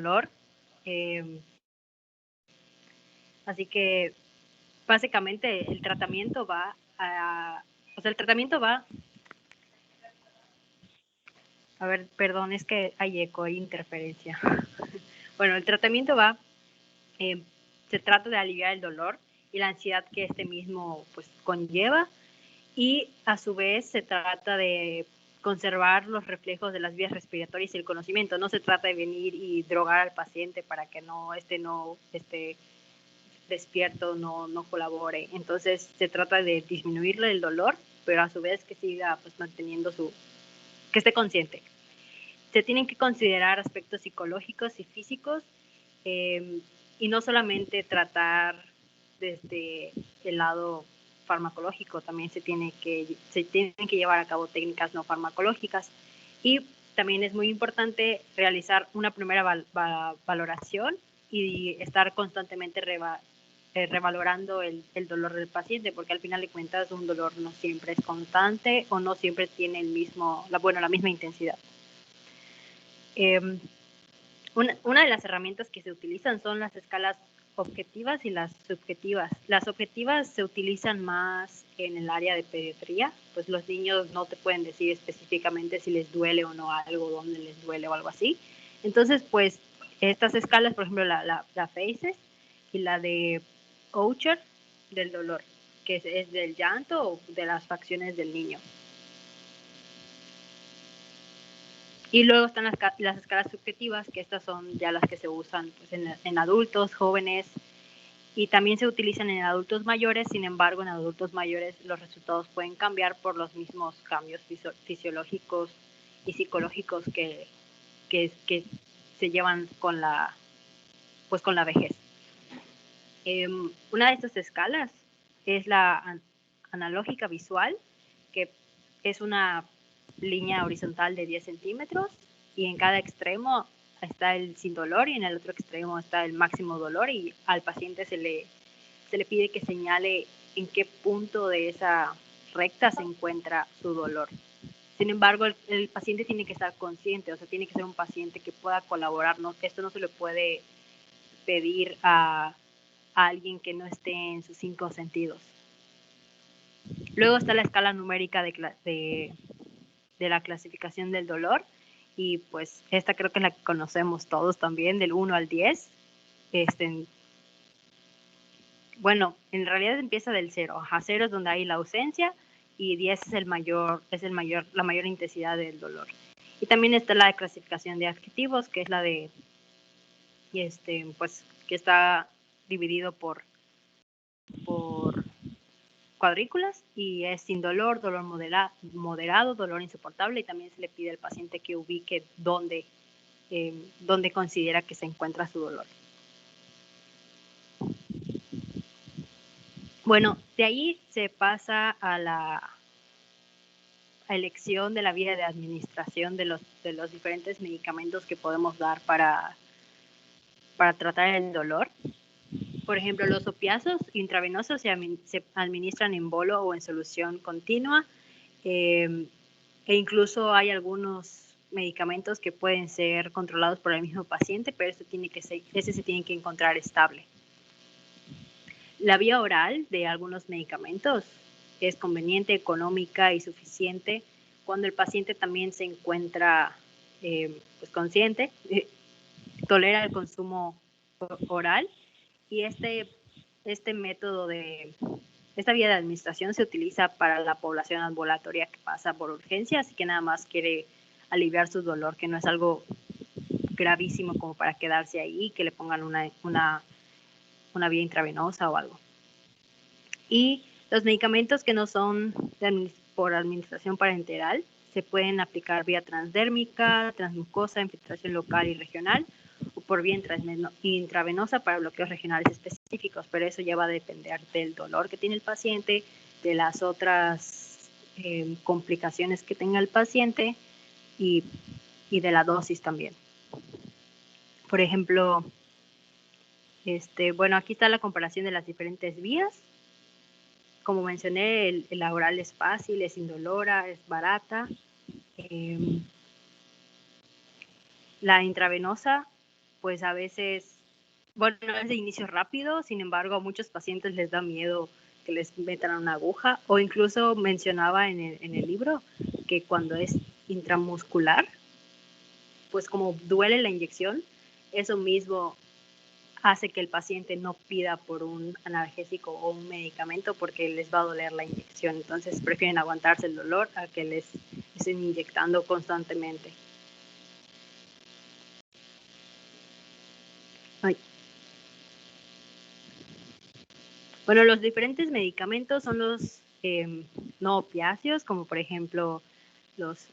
dolor. Así que básicamente el tratamiento va a ver, perdón, es que hay eco, hay interferencia. Bueno, el tratamiento se trata de aliviar el dolor y la ansiedad que este mismo pues conlleva, y a su vez se trata de conservar los reflejos de las vías respiratorias y el conocimiento. No se trata de venir y drogar al paciente para que no esté despierto, no colabore. Entonces se trata de disminuirle el dolor, pero a su vez que siga pues manteniendo que esté consciente. Se tienen que considerar aspectos psicológicos y físicos, y no solamente tratar desde el lado farmacológico, también se tienen que llevar a cabo técnicas no farmacológicas, y también es muy importante realizar una primera valoración y estar constantemente revalorando el dolor del paciente, porque al final de cuentas un dolor no siempre es constante o no siempre tiene la misma intensidad. Una de las herramientas que se utilizan son las escalas objetivas y las subjetivas. Las objetivas se utilizan más en el área de pediatría, pues los niños no te pueden decir específicamente si les duele o no algo, dónde les duele o algo así. Entonces, pues estas escalas, por ejemplo, la FACES y la de Oucher del dolor, que es del llanto o de las facciones del niño. Y luego están las escalas subjetivas, que estas son ya las que se usan pues, en adultos, jóvenes, y también se utilizan en adultos mayores. Sin embargo, en adultos mayores los resultados pueden cambiar por los mismos cambios fisiológicos y psicológicos que se llevan con la vejez. Una de estas escalas es la analógica visual, que es una línea horizontal de 10 centímetros, y en cada extremo está el sin dolor y en el otro extremo está el máximo dolor, y al paciente se le pide que señale en qué punto de esa recta se encuentra su dolor. Sin embargo, el paciente tiene que estar consciente, o sea, tiene que ser un paciente que pueda colaborar. Esto no se le puede pedir a alguien que no esté en sus 5 sentidos. Luego está la escala numérica de la clasificación del dolor, y pues esta creo que es la que conocemos todos también, del 1 al 10. Bueno, en realidad empieza del 0. 0 es donde hay la ausencia y 10 es la mayor intensidad del dolor. Y también está la clasificación de adjetivos, que es la de pues que está dividido por cuadrículas, y es sin dolor, dolor moderado, dolor insoportable, y también se le pide al paciente que ubique dónde considera que se encuentra su dolor. Bueno, de ahí se pasa a la elección de la vía de administración de los diferentes medicamentos que podemos dar para tratar el dolor. Por ejemplo, los opiáceos intravenosos se administran en bolo o en solución continua, e incluso hay algunos medicamentos que pueden ser controlados por el mismo paciente, pero ese se tiene que encontrar estable. La vía oral de algunos medicamentos es conveniente, económica y suficiente cuando el paciente también se encuentra pues consciente, tolera el consumo oral, y este método esta vía de administración se utiliza para la población ambulatoria que pasa por urgencias y que nada más quiere aliviar su dolor, que no es algo gravísimo como para quedarse ahí, que le pongan una vía intravenosa o algo. Y los medicamentos que no son por administración parenteral se pueden aplicar vía transdérmica, transmucosa, infiltración local y regional, o por vía intravenosa para bloqueos regionales específicos, pero eso ya va a depender del dolor que tiene el paciente, de las otras complicaciones que tenga el paciente y de la dosis también. Por ejemplo, bueno, aquí está la comparación de las diferentes vías. Como mencioné, la oral es fácil, es indolora, es barata. La intravenosa pues a veces, bueno, es de inicio rápido, sin embargo, a muchos pacientes les da miedo que les metan una aguja, o incluso mencionaba en el libro que cuando es intramuscular, pues como duele la inyección, eso mismo hace que el paciente no pida por un analgésico o un medicamento porque les va a doler la inyección. Entonces prefieren aguantarse el dolor a que les estén inyectando constantemente. Ay. Bueno, los diferentes medicamentos son los no opiáceos, como por ejemplo los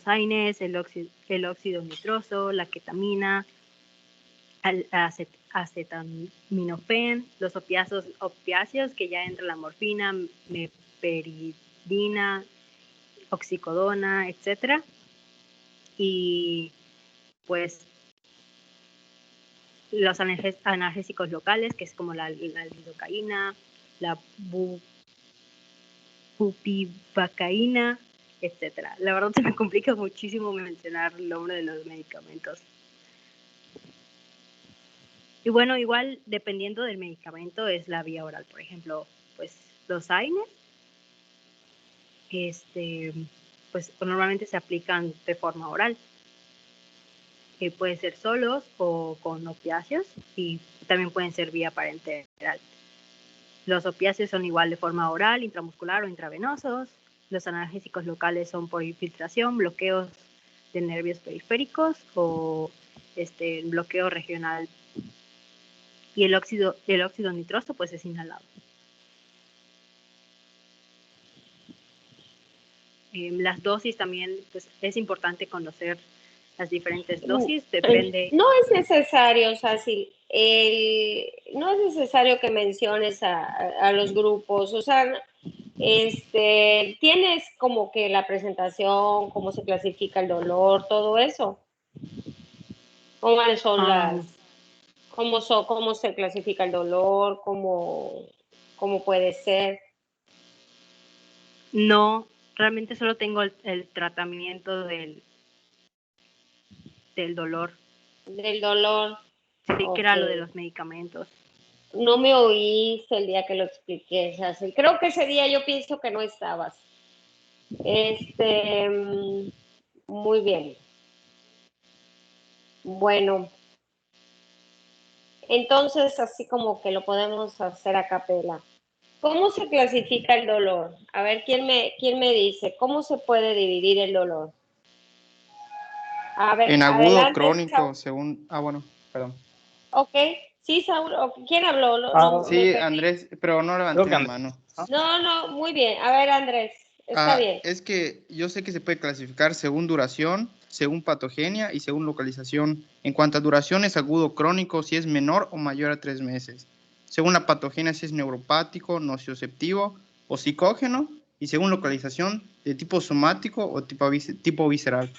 AINES, el óxido nitroso, la ketamina, acetaminofén, los opiáceos que ya entra la morfina, meperidina, oxicodona, etcétera. Y pues los analgésicos locales, que es como la lidocaína, la bupivacaína, etcétera. La verdad se me complica muchísimo mencionar el nombre de los medicamentos. Y bueno, igual dependiendo del medicamento es la vía oral. Por ejemplo, pues los AINES, pues normalmente se aplican de forma oral. Pueden ser solos o con opiáceos y también pueden ser vía parenteral. Los opiáceos son igual de forma oral, intramuscular o intravenosos. Los analgésicos locales son por infiltración, bloqueos de nervios periféricos o bloqueo regional. Y el óxido nitroso pues es inhalado. Las dosis también, pues es importante conocer las diferentes dosis, depende. No es necesario, o sea, sí, no es necesario que menciones a los grupos, o sea, tienes como que la presentación, cómo se clasifica el dolor, todo eso. ¿Cuáles son cómo se clasifica el dolor, cómo puede ser? No, realmente solo tengo el tratamiento del dolor. Del dolor. Sí, okay. Que era lo de los medicamentos. No me oíste el día que lo expliqué, Cecil. Creo que ese día yo pienso que no estabas. Muy bien. Bueno, entonces así como que lo podemos hacer a capela. ¿Cómo se clasifica el dolor? A ver, ¿quién me dice? ¿Cómo se puede dividir el dolor? A ver, en agudo, adelante, crónico, Saúl. Según... bueno, perdón. Ok, sí, Saúl, ¿quién habló? Sí, Andrés, pero no levanté la mano. No, muy bien. A ver, Andrés, está bien. Es que yo sé que se puede clasificar según duración, según patogenia y según localización. En cuanto a duración, es agudo crónico si es menor o mayor a 3 meses. Según la patogenia, si es neuropático, nociceptivo o psicógeno. Y según localización, de tipo somático o tipo visceral.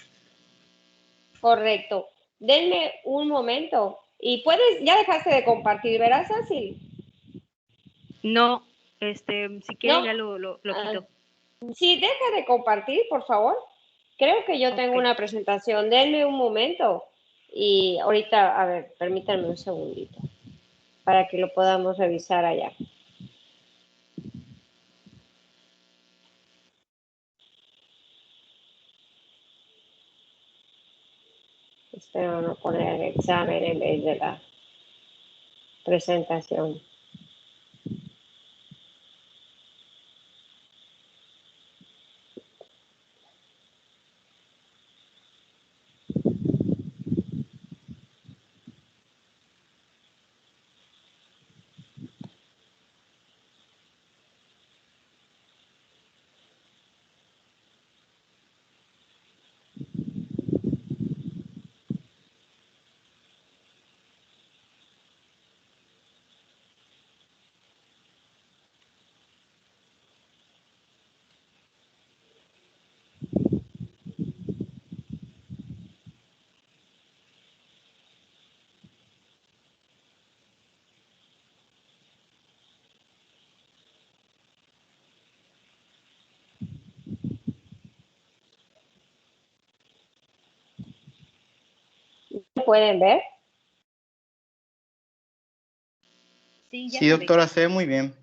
Correcto. Denme un momento. Y ya dejaste de compartir, ¿verdad, Cecil? No, si quiere ya lo quito. Sí, deja de compartir, por favor. Creo que yo tengo una presentación. Denme un momento. Y ahorita, a ver, permítanme un segundito para que lo podamos revisar allá. Espero no poner el examen en vez de la presentación. ¿Pueden ver? Sí, ya Sí, se ve. doctora, se ve muy bien.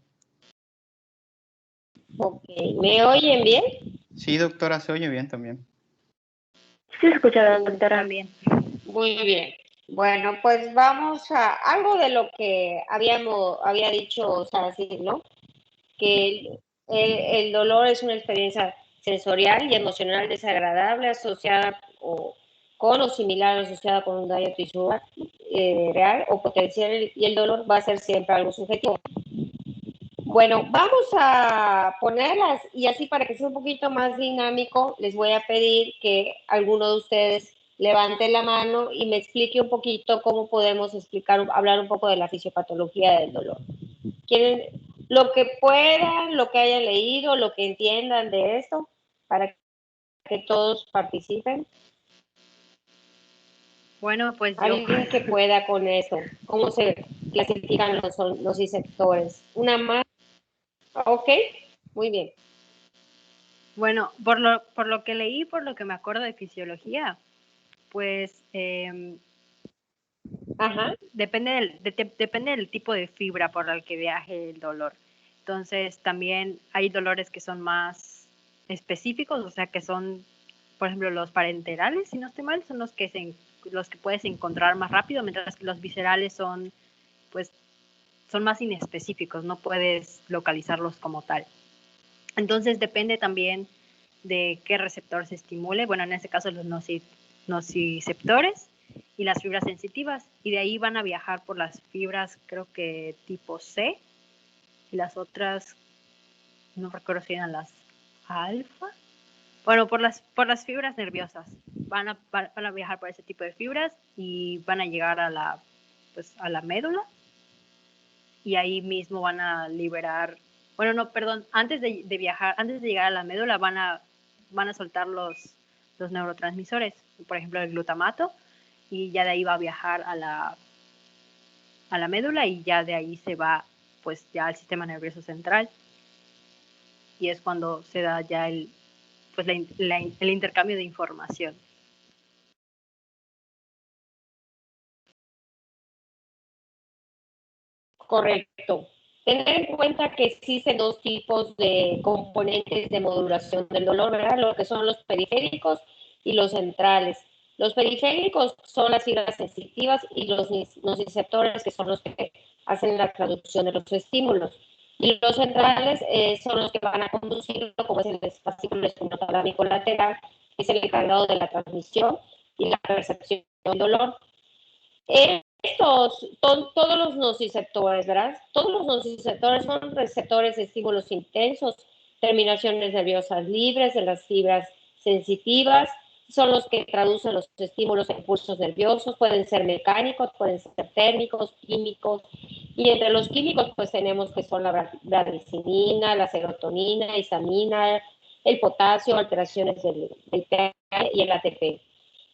Ok, ¿me oyen bien? Sí, doctora, se oye bien también. Sí, escucha, doctora. También. Muy bien. Bueno, pues vamos a algo de lo que había dicho Saracín, ¿no? Que el dolor es una experiencia sensorial y emocional desagradable asociada con o similar asociada con un daño tisular real o potencial, y el dolor va a ser siempre algo subjetivo. Bueno, vamos a ponerlas, y así para que sea un poquito más dinámico, les voy a pedir que alguno de ustedes levante la mano y me explique un poquito cómo podemos hablar un poco de la fisiopatología del dolor. ¿Quieren lo que puedan, lo que hayan leído, lo que entiendan de esto, para que todos participen? Bueno, pues yo, Alguien que pueda con eso. ¿Cómo se clasifican los sectores? Una más. Ok, muy bien. bueno, por lo que leí, por lo que me acuerdo de fisiología, pues Ajá. depende del tipo de fibra por el que viaje el dolor. Entonces, también hay dolores que son más específicos, o sea, que son, por ejemplo, los parenterales, si no estoy mal, son los que puedes encontrar más rápido, mientras que los viscerales son, pues, son más inespecíficos, no puedes localizarlos como tal. Entonces, depende también de qué receptor se estimule. Bueno, en este caso los nociceptores y las fibras sensitivas, y de ahí van a viajar por las fibras, creo que tipo C, y las otras, no recuerdo si eran las alfa. Bueno, por las fibras nerviosas. Van a viajar por ese tipo de fibras y van a llegar a la médula, y ahí mismo van a liberar, bueno, no, perdón, antes de llegar a la médula van a soltar los neurotransmisores, por ejemplo el glutamato, y ya de ahí va a viajar a la médula, y ya de ahí se va pues ya al sistema nervioso central, y es cuando se da ya el intercambio de información. Correcto. Tener en cuenta que existen dos tipos de componentes de modulación del dolor, ¿verdad? Lo que son los periféricos y los centrales. Los periféricos son las fibras sensitivas y los nociceptores, que son los que hacen la traducción de los estímulos. Y los centrales son los que van a conducirlo, como es el fascículo espinotalámico lateral, que es el encargado de la transmisión y la percepción del dolor. Estos son todos los nociceptores, ¿verdad? Todos los nociceptores son receptores de estímulos intensos, terminaciones nerviosas libres de las fibras sensitivas, son los que traducen los estímulos en impulsos nerviosos, pueden ser mecánicos, pueden ser térmicos, químicos, y entre los químicos pues tenemos que son la bradicina, la serotonina, histamina, el potasio, alteraciones del pH y el ATP.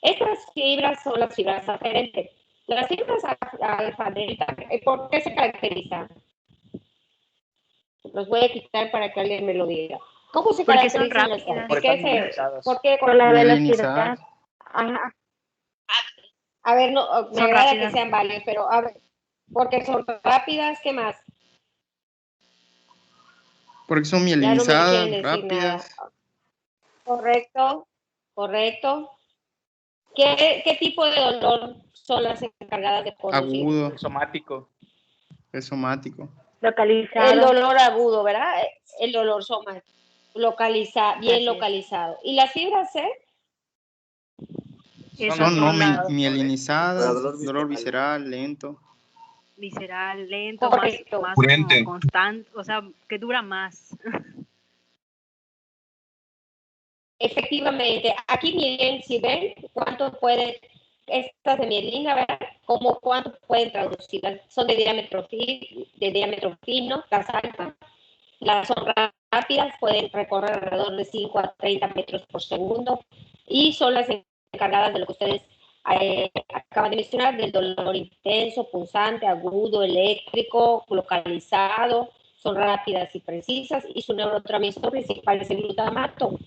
Estas fibras son las fibras aferentes. Las fibras alfa-delta, ¿por qué se caracterizan? Los voy a quitar para que alguien me lo diga. ¿Cómo se Porque son caracterizan rápidas. ¿Por qué? Por la Mielinizar. velocidad. Ajá. A ver, no, me Son agrada rápidas. que sean válidas, pero a ver, porque son rápidas, ¿qué más? Porque son Ya no me mielinizadas, quieren decir nada. rápidas. Correcto, correcto. ¿Qué tipo de dolor son las encargadas de producir? Agudo, Somático. es somático. Localizado. El dolor agudo, ¿verdad? El dolor somático. Bien Así es. localizado. ¿Y las fibras C? Esos Son no son mielinizadas, Dolor dolor visceral, lento. visceral, lento, Correcto. más Urgente. como constante, o sea, que dura más. Efectivamente. Aquí miren, si ven cuánto pueden, estas de mielina, ¿verdad? Cuánto pueden traducir. Son de diámetro fino, las alfa. Las son rápidas, pueden recorrer alrededor de 5 a 30 metros por segundo, y son las encargadas de lo que ustedes acaban de mencionar, del dolor intenso, punzante, agudo, eléctrico, localizado. Son rápidas y precisas, y su neurotransmisor principal es el glutamato.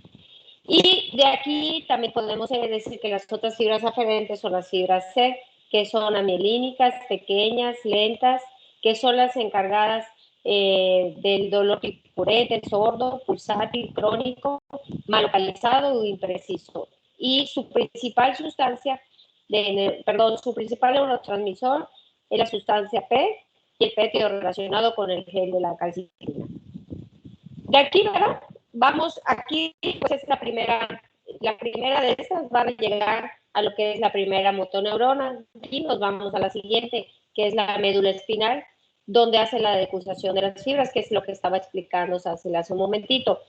Y de aquí también podemos decir que las otras fibras aferentes son las fibras C, que son amielínicas, pequeñas, lentas, que son las encargadas del dolor purete, sordo, pulsátil, crónico, mal localizado o impreciso. Y su principal sustancia, su principal neurotransmisor es la sustancia P y el péptido relacionado con el gen de la calcitina. De aquí, ¿verdad? Vamos, aquí pues es la primera de estas va a llegar a lo que es la primera motoneurona. Aquí nos vamos a la siguiente, que es la médula espinal, donde hace la decusación de las fibras, que es lo que estaba explicando hace un momentito.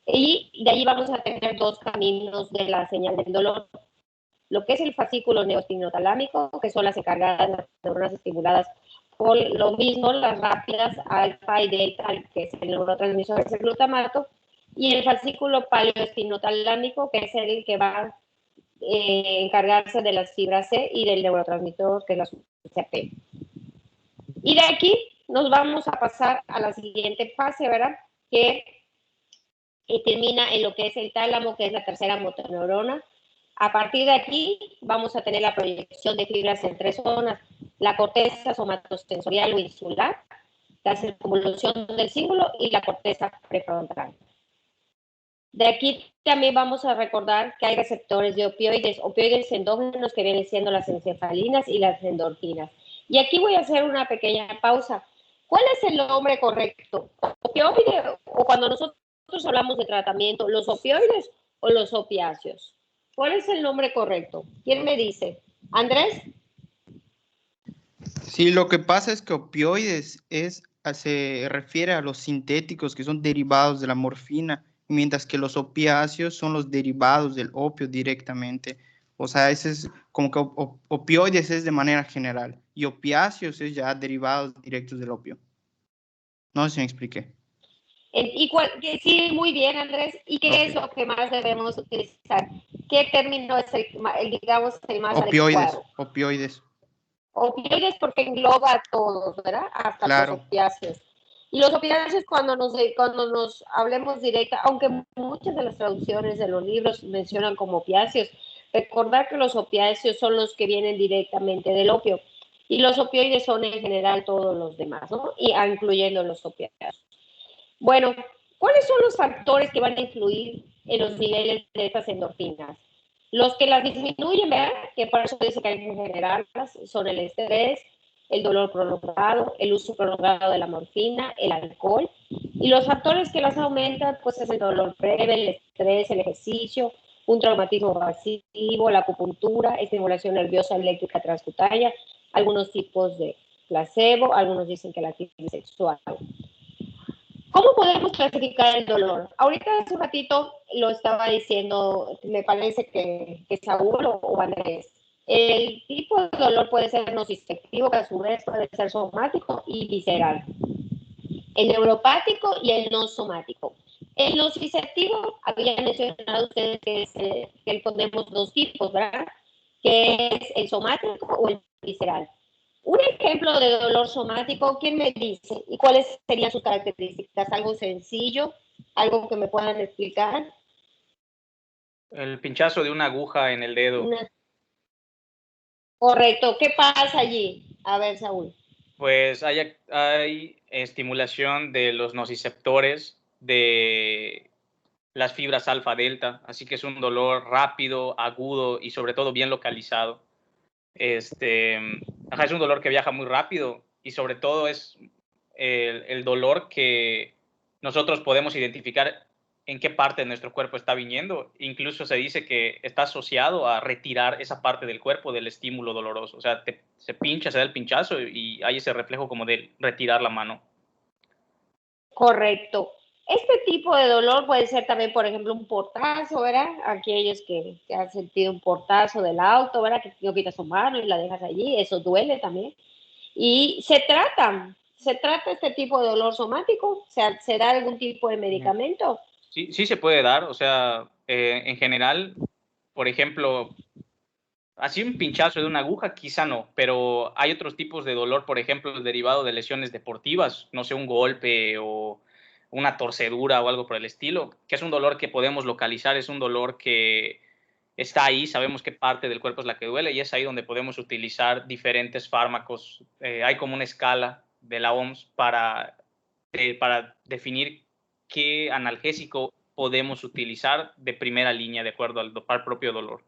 Y de ahí vamos a tener dos caminos de la señal del dolor. Lo que es el fascículo neoespinotalámico, que son las encargadas de las neuronas estimuladas por lo mismo, las rápidas alfa y delta, que es el neurotransmisor, es el glutamato, y el fascículo paleoespinotalámico, que es el que va a encargarse de las fibras C y del neurotransmisor, que es la sustancia P. Y de aquí nos vamos a pasar a la siguiente fase, ¿verdad? Que termina en lo que es el tálamo, que es la tercera motoneurona. A partir de aquí vamos a tener la proyección de fibras en tres zonas: la corteza somatosensorial o insular, la circunvolución del cíngulo y la corteza prefrontal. De aquí también vamos a recordar que hay receptores de opioides endógenos, que vienen siendo las encefalinas y las endorfinas. Y aquí voy a hacer una pequeña pausa. ¿Cuál es el nombre correcto? ¿Opioide o, cuando nosotros hablamos de tratamiento, los opioides o los opiáceos? ¿Cuál es el nombre correcto? ¿Quién me dice? ¿Andrés? Sí, lo que pasa es que opioides se refiere a los sintéticos que son derivados de la morfina, mientras que los opiáceos son los derivados del opio directamente. O sea, ese es como que opioides es de manera general y opiáceos es ya derivados directos del opio. No sé si me expliqué. Sí, muy bien, Andrés. ¿Y qué es lo que más debemos utilizar? ¿Qué término es digamos, el más adecuado? Opioides. Opioides porque engloba a todos, ¿verdad? Hasta los Claro. opiáceos. Y los opiáceos, cuando nos hablemos directa, aunque muchas de las traducciones de los libros mencionan como opiáceos, recordar que los opiáceos son los que vienen directamente del opio. Y los opioides son en general todos los demás, ¿no? Y incluyendo los opiáceos. Bueno, ¿cuáles son los factores que van a influir en los niveles de estas endorfinas? Los que las disminuyen, ¿verdad? Que por eso dice que hay que generarlas, son el estrés, el dolor prolongado, el uso prolongado de la morfina, el alcohol. Y los factores que las aumentan, pues es el dolor breve, el estrés, el ejercicio, un traumatismo masivo, la acupuntura, estimulación nerviosa eléctrica transcutánea, algunos tipos de placebo, algunos dicen que la actividad sexual. ¿Cómo podemos clasificar el dolor? Ahorita hace un ratito lo estaba diciendo, me parece que Saúl o Andrés. El tipo de dolor puede ser nociceptivo, que a su vez puede ser somático y visceral. El neuropático y el no somático. El nociceptivo, habían mencionado ustedes que ponemos dos tipos, ¿verdad? Que es el somático o el visceral. Un ejemplo de dolor somático, ¿quién me dice? ¿Y cuáles serían sus características? ¿Algo sencillo? ¿Algo que me puedan explicar? El pinchazo de una aguja en el dedo. Correcto. ¿Qué pasa allí? A ver, Saúl. Pues hay estimulación de los nociceptores de las fibras alfa-delta, así que es un dolor rápido, agudo y sobre todo bien localizado. Es un dolor que viaja muy rápido y sobre todo es el dolor que nosotros podemos identificar en qué parte de nuestro cuerpo está viniendo. Incluso se dice que está asociado a retirar esa parte del cuerpo del estímulo doloroso. O sea, se pincha, se da el pinchazo y hay ese reflejo como de retirar la mano. Correcto. Este tipo de dolor puede ser también, por ejemplo, un portazo, ¿verdad? Aquellos que han sentido un portazo del auto, ¿verdad? Que no quitas su mano y la dejas allí, eso duele también. Y se trata este tipo de dolor somático, o sea, ¿se da algún tipo de medicamento? Sí, sí se puede dar, o sea, en general, por ejemplo, así un pinchazo de una aguja, quizá no, pero hay otros tipos de dolor, por ejemplo, derivado de lesiones deportivas, no sé, un golpe o una torcedura o algo por el estilo, que es un dolor que podemos localizar, es un dolor que está ahí, sabemos qué parte del cuerpo es la que duele y es ahí donde podemos utilizar diferentes fármacos. Hay como una escala de la OMS para definir qué analgésico podemos utilizar de primera línea de acuerdo al propio dolor.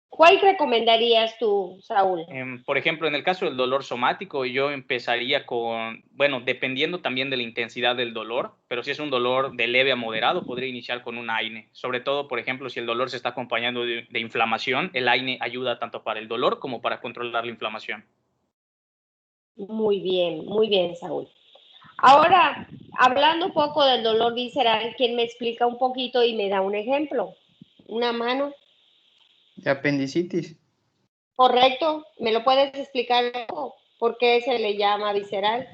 ¿Cuál recomendarías tú, Saúl? Por ejemplo, en el caso del dolor somático, yo empezaría con, bueno, dependiendo también de la intensidad del dolor, pero si es un dolor de leve a moderado, podría iniciar con un AINE. Sobre todo, por ejemplo, si el dolor se está acompañando de inflamación, el AINE ayuda tanto para el dolor como para controlar la inflamación. Muy bien, Saúl. Ahora, hablando un poco del dolor visceral, ¿quién me explica un poquito y me da un ejemplo? Una mano. De apendicitis. Correcto, ¿me lo puedes explicar por qué se le llama visceral?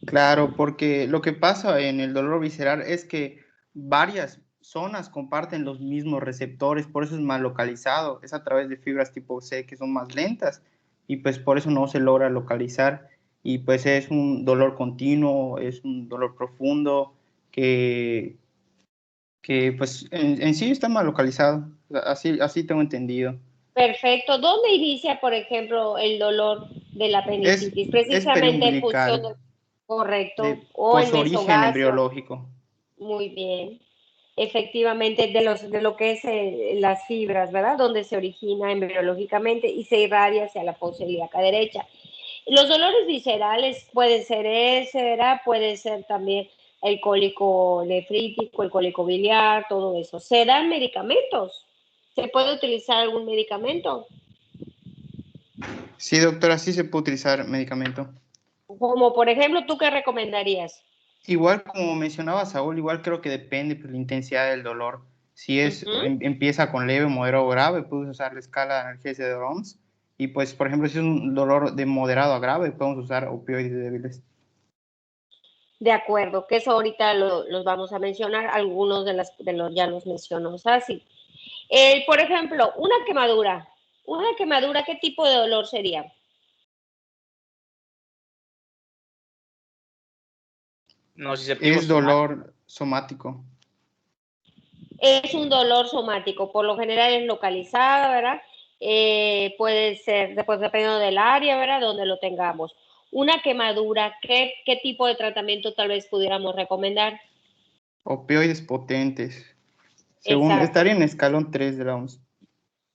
Claro, porque lo que pasa en el dolor visceral es que varias zonas comparten los mismos receptores, por eso es mal localizado, es a través de fibras tipo C que son más lentas y pues por eso no se logra localizar y pues es un dolor continuo, es un dolor profundo que, que pues en sí está mal localizado, así tengo entendido. Perfecto. ¿Dónde inicia, por ejemplo, el dolor de la apendicitis? Es Precisamente en función periumbilical, de, correcto, de o el posorigen mesogasio. embriológico. Muy bien. Efectivamente, de lo que es las fibras, ¿verdad? Donde se origina embriológicamente y se irradia hacia la fosa ilíaca derecha. Los dolores viscerales pueden ser ese, ¿verdad? Puede ser también el cólico nefrítico, el cólico biliar, todo eso. ¿Se dan medicamentos? ¿Se puede utilizar algún medicamento? Sí, doctora, sí se puede utilizar medicamento. Como por ejemplo, ¿tú qué recomendarías? Igual como mencionaba Saúl, igual creo que depende pues, la intensidad del dolor. Si es, empieza con leve, moderado o grave, puedes usar la escala de analgesia de OMS. Y pues, por ejemplo, si es un dolor de moderado a grave, podemos usar opioides débiles. De acuerdo, que eso ahorita los vamos a mencionar, algunos de los ya los mencionó así. Por ejemplo, una quemadura, ¿qué tipo de dolor sería? Nociceptivo Es somático. dolor somático. Es un dolor somático, por lo general es localizado, ¿verdad? Puede ser, después dependiendo del área, ¿verdad? Donde lo tengamos. Una quemadura, ¿qué tipo de tratamiento tal vez pudiéramos recomendar? Opioides potentes. Exacto. Estaría en escalón 3 de la OMS.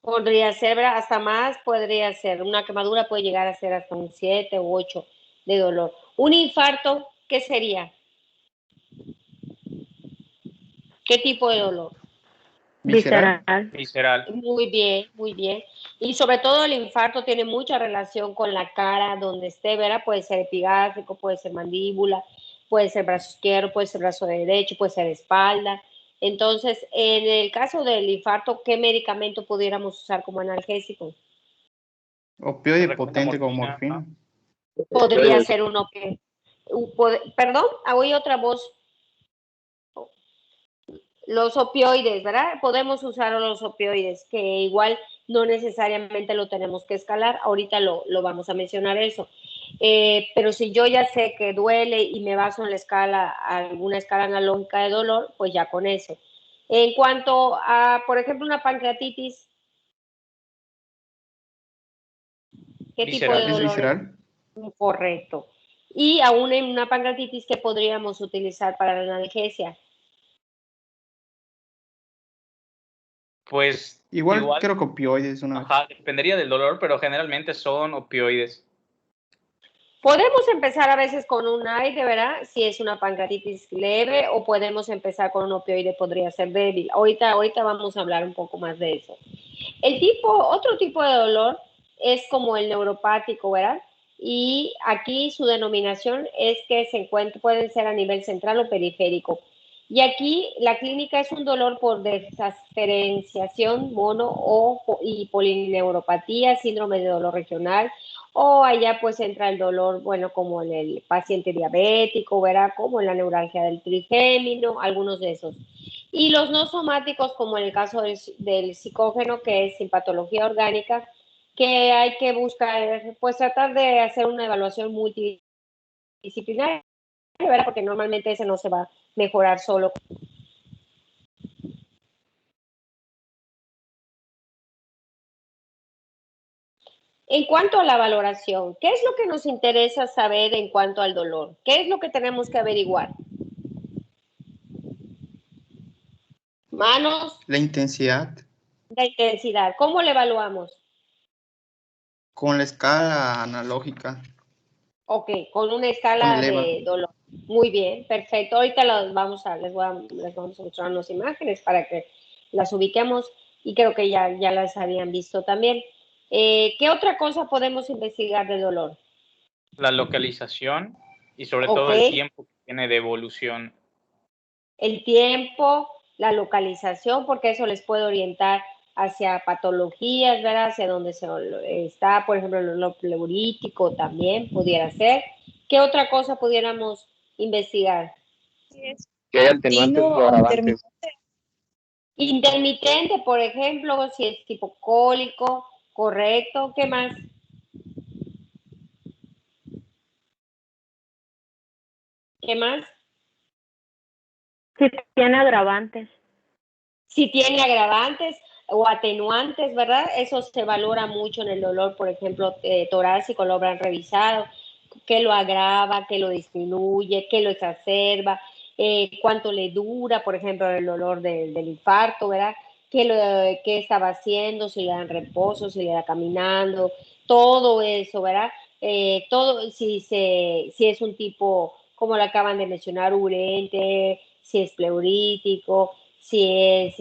Podría ser, ¿verdad? Hasta más podría ser. Una quemadura puede llegar a ser hasta un 7 u 8 de dolor. Un infarto, ¿qué sería? ¿Qué tipo de dolor? Visceral. Visceral. Visceral. Muy bien, muy bien. Y sobre todo el infarto tiene mucha relación con la cara donde esté, ¿verdad? Puede ser epigárfico, puede ser mandíbula, puede ser brazo izquierdo, puede ser brazo derecho, puede ser espalda. Entonces, en el caso del infarto, ¿qué medicamento pudiéramos usar como analgésico? Se Opioide recomienda potente como morfina, morfina. ¿no? Podría ser uno que... Perdón, oí otra voz. Los opioides, ¿verdad? Podemos usar los opioides, que igual no necesariamente lo tenemos que escalar. Ahorita lo vamos a mencionar eso. Pero si yo ya sé que duele y me baso en la escala, alguna escala analógica de dolor, pues ya con eso. En cuanto a, por ejemplo, una pancreatitis, ¿qué tipo de Visceral. ¿Es dolor es? visceral? Correcto. Y aún en una pancreatitis, ¿qué podríamos utilizar para la analgesia? Pues Igual igual, creo que opioides una vez. ajá, dependería del dolor, pero generalmente son opioides. Podemos empezar a veces con un AIDE, ¿verdad? Si es una pancreatitis leve, o podemos empezar con un opioide, podría ser débil. Ahorita vamos a hablar un poco más de eso. Otro tipo de dolor es como el neuropático, ¿verdad? Y aquí su denominación es que pueden ser a nivel central o periférico. Y aquí la clínica es un dolor por desferenciación y polineuropatía, síndrome de dolor regional, o allá pues entra el dolor, bueno, como en el paciente diabético, ¿verdad? Como en la neuralgia del trigémino, algunos de esos. Y los no somáticos, como en el caso del psicógeno, que es sin patología orgánica, que hay que buscar, pues tratar de hacer una evaluación multidisciplinaria, ¿verdad? Porque normalmente ese no se va a mejorar solo. En cuanto a la valoración, ¿qué es lo que nos interesa saber en cuanto al dolor? ¿Qué es lo que tenemos que averiguar? Manos, La intensidad la intensidad. ¿Cómo le evaluamos? con la escala analógica Ok, con una con escala el EVA. de dolor. Muy bien, perfecto. Ahorita les vamos a mostrar unas imágenes para que las ubiquemos y creo que ya las habían visto también. ¿Qué otra cosa podemos investigar de dolor? La localización y sobre Ok, todo el tiempo que tiene de evolución. el tiempo, la localización, porque eso les puede orientar hacia patologías, ¿verdad? Hacia donde está, por ejemplo, el dolor pleurítico también pudiera ser. ¿Qué otra cosa pudiéramos investigar? Que hay atenuantes o agravantes. Intermitente, por ejemplo, si es tipo cólico, correcto. ¿Qué más? ¿Qué más? Si tiene agravantes. Si tiene agravantes o atenuantes, ¿verdad? Eso se valora mucho en el dolor, por ejemplo, torácico, lo habrán revisado, qué lo agrava, qué lo disminuye, qué lo exacerba, cuánto le dura, por ejemplo, el dolor del infarto, ¿verdad? Qué estaba haciendo, si le dan reposo, si le da caminando, todo eso, ¿verdad? Todo, si es un tipo, como lo acaban de mencionar, urente, si es pleurítico, si es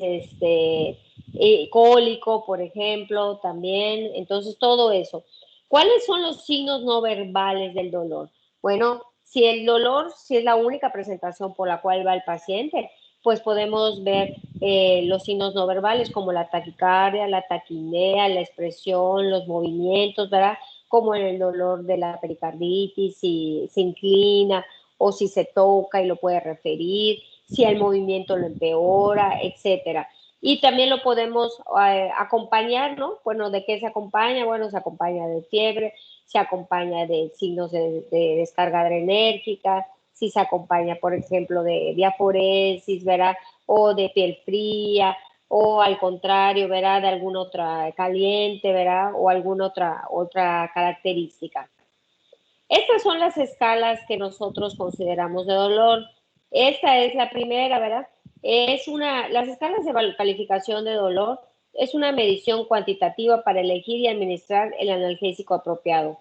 cólico, por ejemplo, también. Entonces, todo eso. ¿Cuáles son los signos no verbales del dolor? Bueno, si el dolor, si es la única presentación por la cual va el paciente, pues podemos ver los signos no verbales como la taquicardia, la taquinea, la expresión, los movimientos, ¿verdad? Como en el dolor de la pericarditis, si se inclina o si se toca y lo puede referir, si el movimiento lo empeora, etcétera. Y también lo podemos acompañar, ¿no? Bueno, ¿de qué se acompaña? Bueno, se acompaña de fiebre, se acompaña de signos de descarga adrenérgica, si se acompaña, por ejemplo, de diaforesis, ¿verdad? O de piel fría, o al contrario, ¿verdad? De alguna otra caliente, ¿verdad? O alguna otra característica. Estas son las escalas que nosotros consideramos de dolor. Esta es la primera, ¿verdad? Las escalas de calificación de dolor es una medición cuantitativa para elegir y administrar el analgésico apropiado,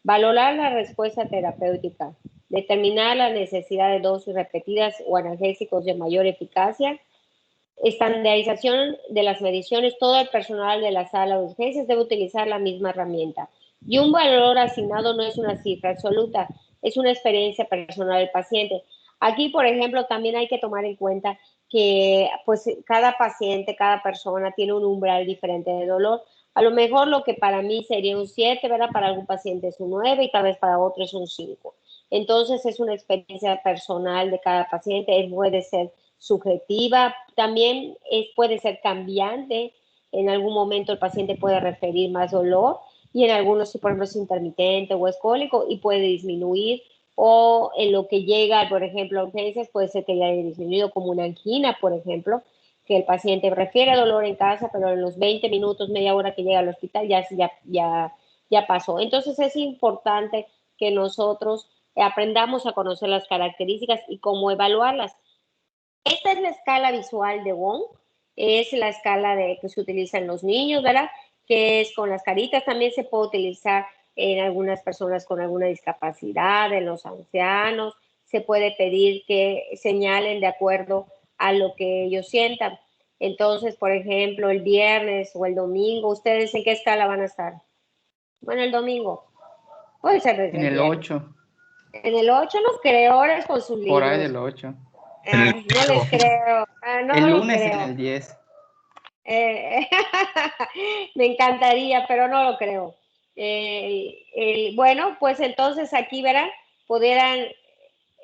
valorar la respuesta terapéutica, determinar la necesidad de dosis repetidas o analgésicos de mayor eficacia, estandarización de las mediciones. Todo el personal de la sala de urgencias debe utilizar la misma herramienta. Y un valor asignado no es una cifra absoluta, es una experiencia personal del paciente. Aquí, por ejemplo, también hay que tomar en cuenta que pues cada paciente, cada persona tiene un umbral diferente de dolor. A lo mejor lo que para mí sería un 7, ¿verdad? Para algún paciente es un 9 y tal vez para otro es un 5. Entonces es una experiencia personal de cada paciente, puede ser subjetiva, también puede ser cambiante. En algún momento el paciente puede referir más dolor y en algunos, si por ejemplo es intermitente o es cólico y puede disminuir, o en lo que llega, por ejemplo, a urgencias, puede ser que ya haya disminuido, como una angina, por ejemplo, que el paciente refiere dolor en casa, pero en los 20 minutos, media hora que llega al hospital ya pasó. Entonces es importante que nosotros aprendamos a conocer las características y cómo evaluarlas. Esta es la escala visual de Wong, es la escala que se utiliza en los niños, ¿verdad? Que es con las caritas, también se puede utilizar en algunas personas con alguna discapacidad, en los ancianos, se puede pedir que señalen de acuerdo a lo que ellos sientan. Entonces, por ejemplo, el viernes o el domingo, ¿ustedes en qué escala van a estar? Bueno, el domingo, puede ser desde En el el viernes. 8, En el 8 no creo, ahora es con sus por ahí libros. del 8. Ay, no les creo, no El lo lunes en creo. el 10. Me encantaría, pero no lo creo. Bueno, pues entonces aquí verán, pudieran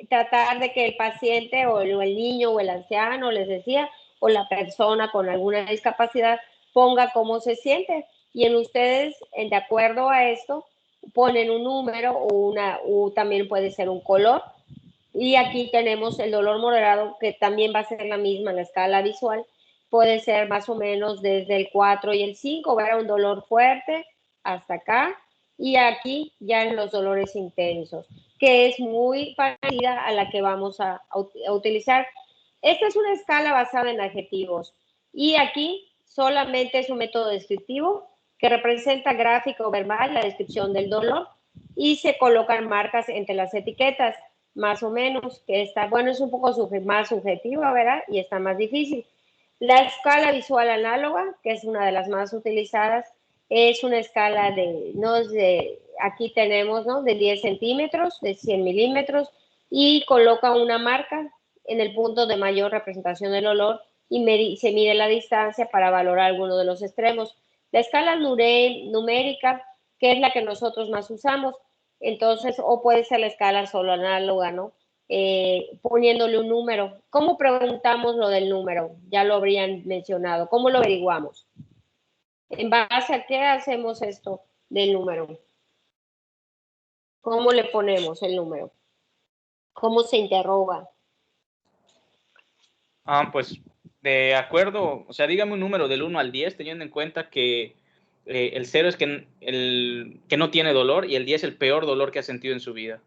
tratar de que el paciente o el niño o el anciano, les decía, o la persona con alguna discapacidad ponga cómo se siente. Y en ustedes, de acuerdo a esto, ponen un número o también puede ser un color. Y aquí tenemos el dolor moderado, que también va a ser la misma en la escala visual. Puede ser más o menos desde el 4 y el 5, ¿verdad? Un dolor fuerte hasta acá. Y aquí ya en los dolores intensos, que es muy parecida a la que vamos a utilizar. Esta es una escala basada en adjetivos y aquí solamente es un método descriptivo que representa gráfica o verbal la descripción del dolor y se colocan marcas entre las etiquetas, más o menos, que está, bueno, es un poco más subjetiva, ¿verdad? Y está más difícil. La escala visual análoga, que es una de las más utilizadas, es una escala aquí tenemos, ¿no? De 10 centímetros, de 100 milímetros, y coloca una marca en el punto de mayor representación del olor y se mide la distancia para valorar alguno de los extremos. La escala numérica, que es la que nosotros más usamos, entonces, o puede ser la escala solo análoga, ¿no? Poniéndole un número. ¿Cómo preguntamos lo del número? Ya lo habrían mencionado. ¿Cómo lo averiguamos? ¿En base a qué hacemos esto del número? ¿Cómo le ponemos el número? ¿Cómo se interroga? Pues de acuerdo, o sea, dígame un número del 1 al 10, teniendo en cuenta que el 0 es que no tiene dolor y el 10 es el peor dolor que ha sentido en su vida.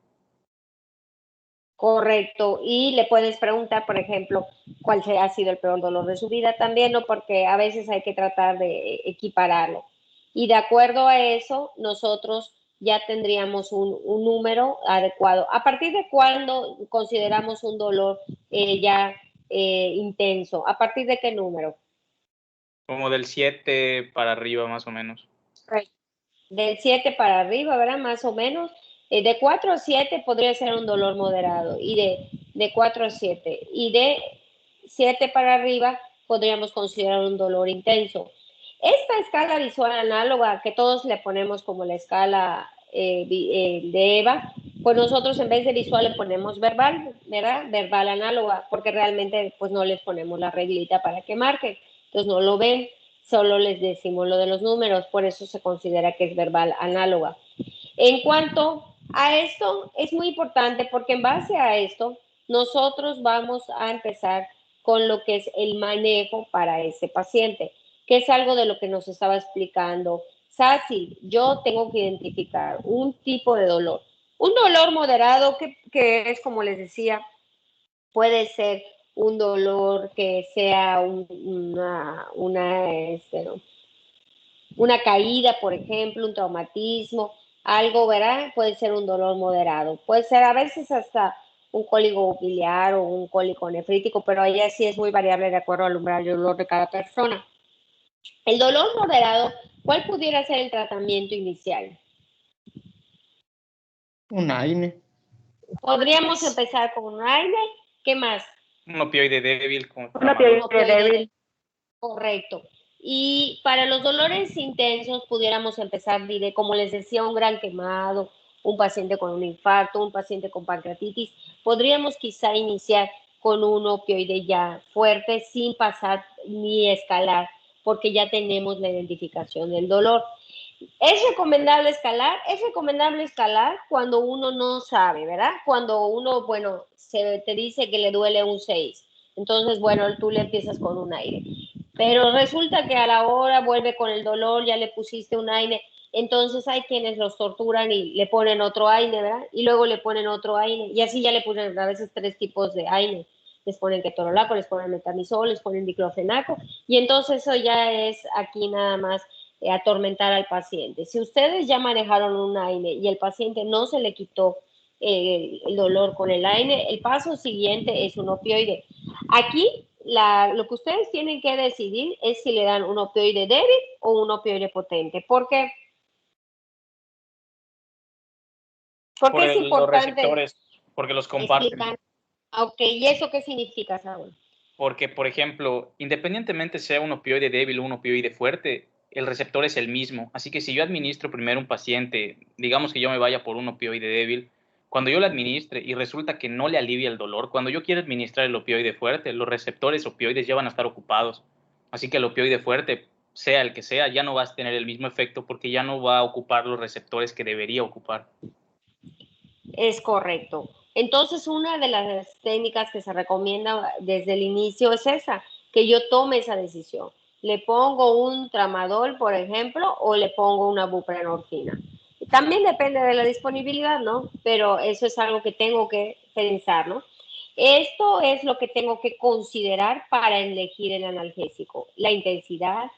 Correcto. Y le puedes preguntar, por ejemplo, cuál ha sido el peor dolor de su vida también, ¿no? Porque a veces hay que tratar de equipararlo. Y de acuerdo a eso, nosotros ya tendríamos un número adecuado. ¿A partir de cuándo consideramos un dolor ya intenso? ¿A partir de qué número? Como del 7 para arriba, más o menos. Del 7 para arriba, ¿verdad? Más o menos. De 4 a 7 podría ser un dolor moderado y de 4 a 7. Y de 7 para arriba podríamos considerar un dolor intenso. Esta escala visual análoga que todos le ponemos como la escala de Eva, pues nosotros en vez de visual le ponemos verbal, ¿verdad? Verbal análoga, porque realmente pues no les ponemos la reglita para que marquen, entonces no lo ven, solo les decimos lo de los números, por eso se considera que es verbal análoga. En cuanto a esto, es muy importante porque en base a esto, nosotros vamos a empezar con lo que es el manejo para ese paciente, que es algo de lo que nos estaba explicando Sassy. Yo tengo que identificar un tipo de dolor. Un dolor moderado que es, como les decía, puede ser un dolor que sea una caída, por ejemplo, un traumatismo, algo, ¿verdad? Puede ser un dolor moderado. Puede ser a veces hasta un cólico biliar o un cólico nefrítico, pero ahí sí es muy variable de acuerdo al umbral de dolor de cada persona. El dolor moderado, ¿cuál pudiera ser el tratamiento inicial? Un AINE. Podríamos empezar con un AINE. ¿Qué más? Un opioide débil. Un opioide débil. Correcto. Y para los dolores intensos pudiéramos empezar, como les decía, un gran quemado, un paciente con un infarto, un paciente con pancreatitis. Podríamos quizá iniciar con un opioide ya fuerte sin pasar ni escalar, porque ya tenemos la identificación del dolor. ¿Es recomendable escalar? Es recomendable escalar cuando uno no sabe, ¿verdad? Cuando uno, bueno, te dice que le duele un 6. Entonces, bueno, tú le empiezas con un aire. Pero resulta que a la hora vuelve con el dolor, ya le pusiste un aire. Entonces hay quienes los torturan y le ponen otro aire, ¿verdad? Y luego le ponen otro aire. Y así ya le ponen a veces 3 tipos de aire. Les ponen ketorolaco, les ponen metamizol, les ponen diclofenaco. Y entonces eso ya es aquí nada más atormentar al paciente. Si ustedes ya manejaron un AINE y el paciente no se le quitó el dolor con el AINE, el paso siguiente es un opioide. Aquí lo que ustedes tienen que decidir es si le dan un opioide débil o un opioide potente. ¿Por qué? Porque es importante. Los receptores, porque los comparten. Ok, ¿y eso qué significa, Saúl? Porque, por ejemplo, independientemente sea un opioide débil o un opioide fuerte, el receptor es el mismo. Así que si yo administro primero un paciente, digamos que yo me vaya por un opioide débil, cuando yo le administre y resulta que no le alivia el dolor, cuando yo quiero administrar el opioide fuerte, los receptores opioides ya van a estar ocupados. Así que el opioide fuerte, sea el que sea, ya no va a tener el mismo efecto porque ya no va a ocupar los receptores que debería ocupar. Es correcto. Entonces, una de las técnicas que se recomienda desde el inicio es esa, que yo tome esa decisión. ¿Le pongo un tramadol, por ejemplo, o le pongo una buprenorfina? También depende de la disponibilidad, ¿no? Pero eso es algo que tengo que pensar, ¿no? Esto es lo que tengo que considerar para elegir el analgésico. La intensidad,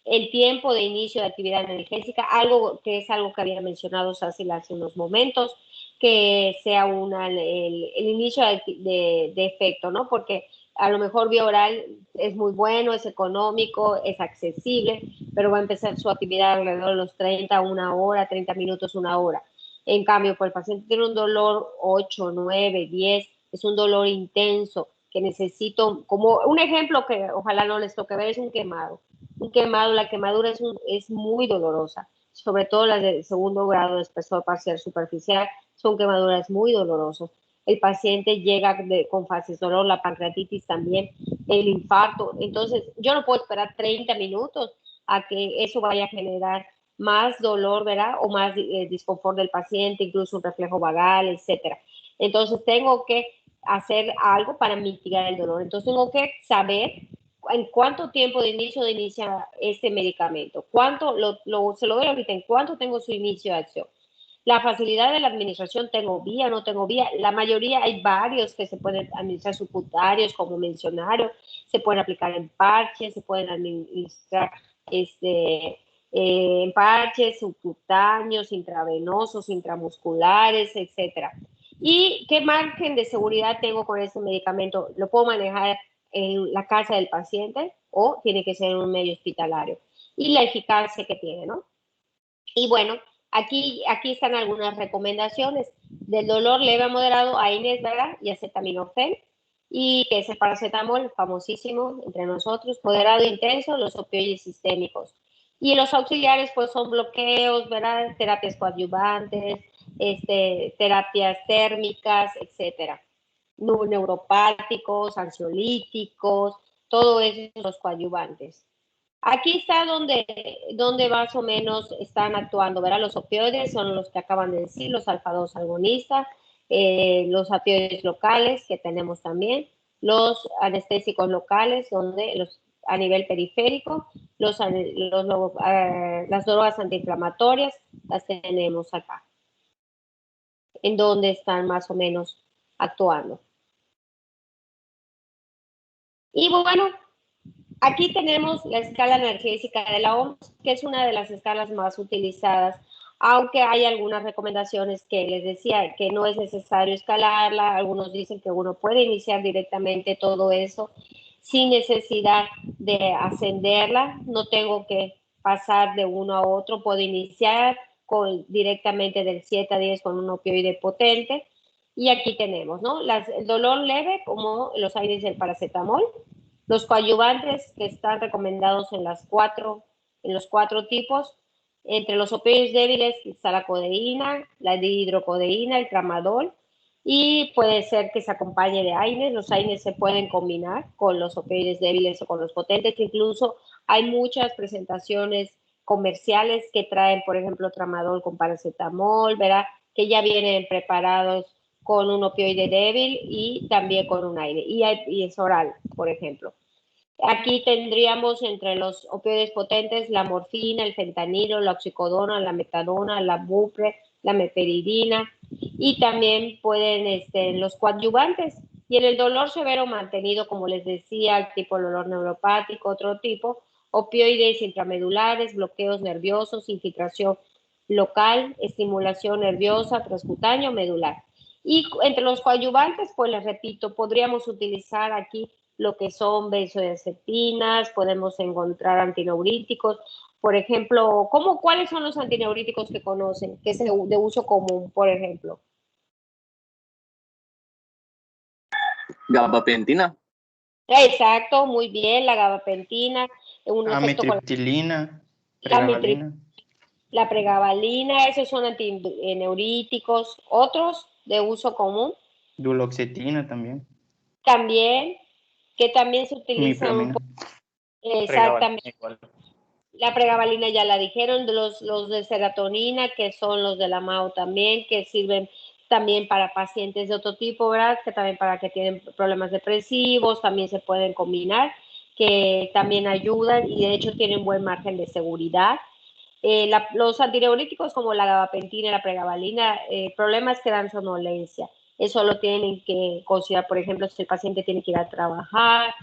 el tiempo de inicio de actividad analgésica, algo que es algo que había mencionado hace unos momentos, que sea el inicio de efecto, ¿no? Porque a lo mejor vía oral es muy bueno, es económico, es accesible, pero va a empezar su actividad alrededor de los 30, una hora, 30 minutos, una hora. En cambio, pues el paciente tiene un dolor 8, 9, 10, es un dolor intenso que necesito, como un ejemplo que ojalá no les toque ver, es un quemado. Un quemado, la quemadura es muy dolorosa, sobre todo las de segundo grado de espesor parcial superficial, son quemaduras muy dolorosas. El paciente llega con fases de dolor, la pancreatitis también, el infarto. Entonces, yo no puedo esperar 30 minutos a que eso vaya a generar más dolor, ¿verdad? O más disconfort del paciente, incluso un reflejo vagal, etcétera. Entonces, tengo que hacer algo para mitigar el dolor. Entonces, tengo que saber en cuánto tiempo de inicia este medicamento. Se lo doy ahorita, en cuánto tengo su inicio de acción. La facilidad de la administración, tengo vía, no tengo vía. La mayoría hay varios que se pueden administrar subcutáneos, como mencionaron, se pueden aplicar en parches, se pueden administrar en parches subcutáneos, intravenosos, intramusculares, etcétera. ¿Y qué margen de seguridad tengo con este medicamento? ¿Lo puedo manejar en la casa del paciente o tiene que ser en un medio hospitalario? Y la eficacia que tiene, ¿no? Y bueno, aquí están algunas recomendaciones del dolor leve a moderado, AINES, ¿verdad? Y acetaminofén, y que es el paracetamol, famosísimo entre nosotros, moderado e intenso, los opioides sistémicos. Y los auxiliares, pues son bloqueos, ¿verdad? Terapias coadyuvantes, terapias térmicas, etcétera. Neuropáticos, ansiolíticos, todo eso son los coadyuvantes. Aquí está donde más o menos están actuando, ¿verdad? Los opioides son los que acaban de decir, los alfa-2 agonistas, los opioides locales que tenemos también, los anestésicos locales, a nivel periférico, las drogas antiinflamatorias las tenemos acá, en donde están más o menos actuando. Y bueno, aquí tenemos la escala analgésica de la OMS, que es una de las escalas más utilizadas, aunque hay algunas recomendaciones que les decía que no es necesario escalarla. Algunos dicen que uno puede iniciar directamente todo eso sin necesidad de ascenderla. No tengo que pasar de uno a otro, puedo iniciar directamente del 7 a 10 con un opioide potente. Y aquí tenemos, ¿no? El dolor leve, como los aires del paracetamol. Los coadyuvantes que están recomendados en los cuatro tipos, entre los opioides débiles está la codeína, la dihidrocodeína, el tramadol, y puede ser que se acompañe de AINES. Los AINES se pueden combinar con los opioides débiles o con los potentes. Incluso hay muchas presentaciones comerciales que traen, por ejemplo, tramadol con paracetamol, ¿verdad? Que ya vienen preparados con un opioide débil y también con un AINE. Y es oral, por ejemplo. Aquí tendríamos entre los opioides potentes la morfina, el fentanilo, la oxicodona, la metadona, la bupre, la meperidina, y también pueden los coadyuvantes. Y en el dolor severo mantenido, como les decía, tipo el dolor neuropático, otro tipo, opioides intramedulares, bloqueos nerviosos, infiltración local, estimulación nerviosa, transcutáneo, medular. Y entre los coadyuvantes, pues les repito, podríamos utilizar aquí lo que son benzodiazepinas, podemos encontrar antineuríticos. Por ejemplo, ¿cuáles son los antineuríticos que conocen, que es de uso común, por ejemplo? Gabapentina. Exacto, muy bien, la gabapentina. Amitriptilina, pregabalina. La pregabalina, esos son antineuríticos. Otros de uso común. Duloxetina también. También, que también se utilizan un poco. Exactamente. La pregabalina ya la dijeron, los de serotonina, que son los de la MAO también, que sirven también para pacientes de otro tipo, ¿verdad? Que también para que tienen problemas depresivos, también se pueden combinar, que también ayudan y de hecho tienen buen margen de seguridad. Los antineurolíticos como la gabapentina y la pregabalina, el problema es que dan somnolencia. Eso lo tienen que considerar, por ejemplo, si el paciente tiene que ir a trabajar,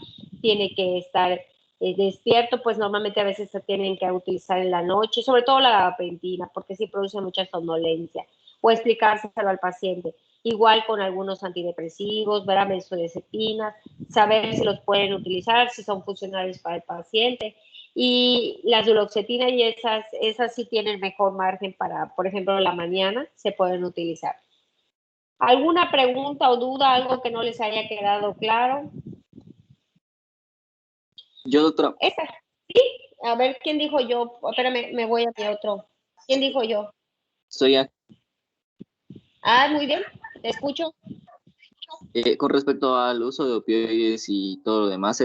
tiene que estar despierto, pues normalmente a veces se tienen que utilizar en la noche, sobre todo la gabapentina, porque sí produce mucha somnolencia, o explicárselo al paciente. Igual con algunos antidepresivos, ¿verdad? Benzodiazepinas, saber si los pueden utilizar, si son funcionales para el paciente. Y las duloxetina y esas sí tienen mejor margen para, por ejemplo, la mañana, se pueden utilizar. ¿Alguna pregunta o duda, algo que no les haya quedado claro? Yo, doctora, Esa, sí, a ver, ¿quién dijo yo? Espérame, me voy a mi otro. ¿Quién dijo yo? soy Ah, muy bien, te escucho. con respecto al uso de opioides y todo lo demás, he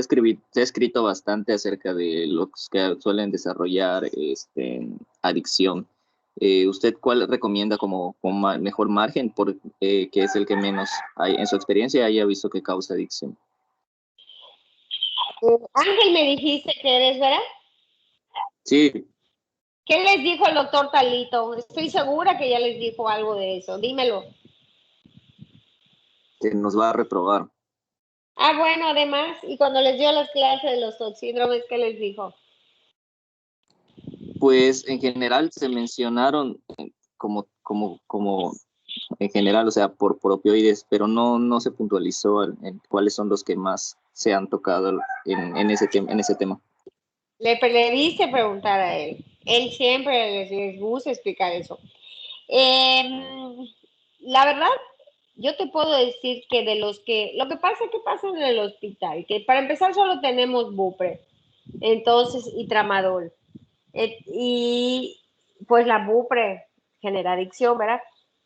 escrito bastante acerca de los que suelen desarrollar adicción. ¿Usted cuál recomienda como mejor margen, que es el que menos hay, en su experiencia haya visto que causa adicción? Ángel, me dijiste que eres, ¿verdad? Sí, ¿Qué les dijo el doctor Talito? Estoy segura que ya les dijo algo de eso. Dímelo. que nos va a reprobar. Ah, bueno, además, y cuando les dio las clases de los toxíndromes, ¿qué les dijo? Pues en general se mencionaron como en general, o sea, por opioides, pero no se puntualizó en cuáles son los que más se han tocado en ese tema. Le diste preguntar a él. Él siempre les gusta explicar eso. La verdad, yo te puedo decir que de los que, lo que pasa es que pasa en el hospital, que para empezar solo tenemos Bupre, entonces, y Tramadol. Y pues la Bupre genera adicción, ¿verdad?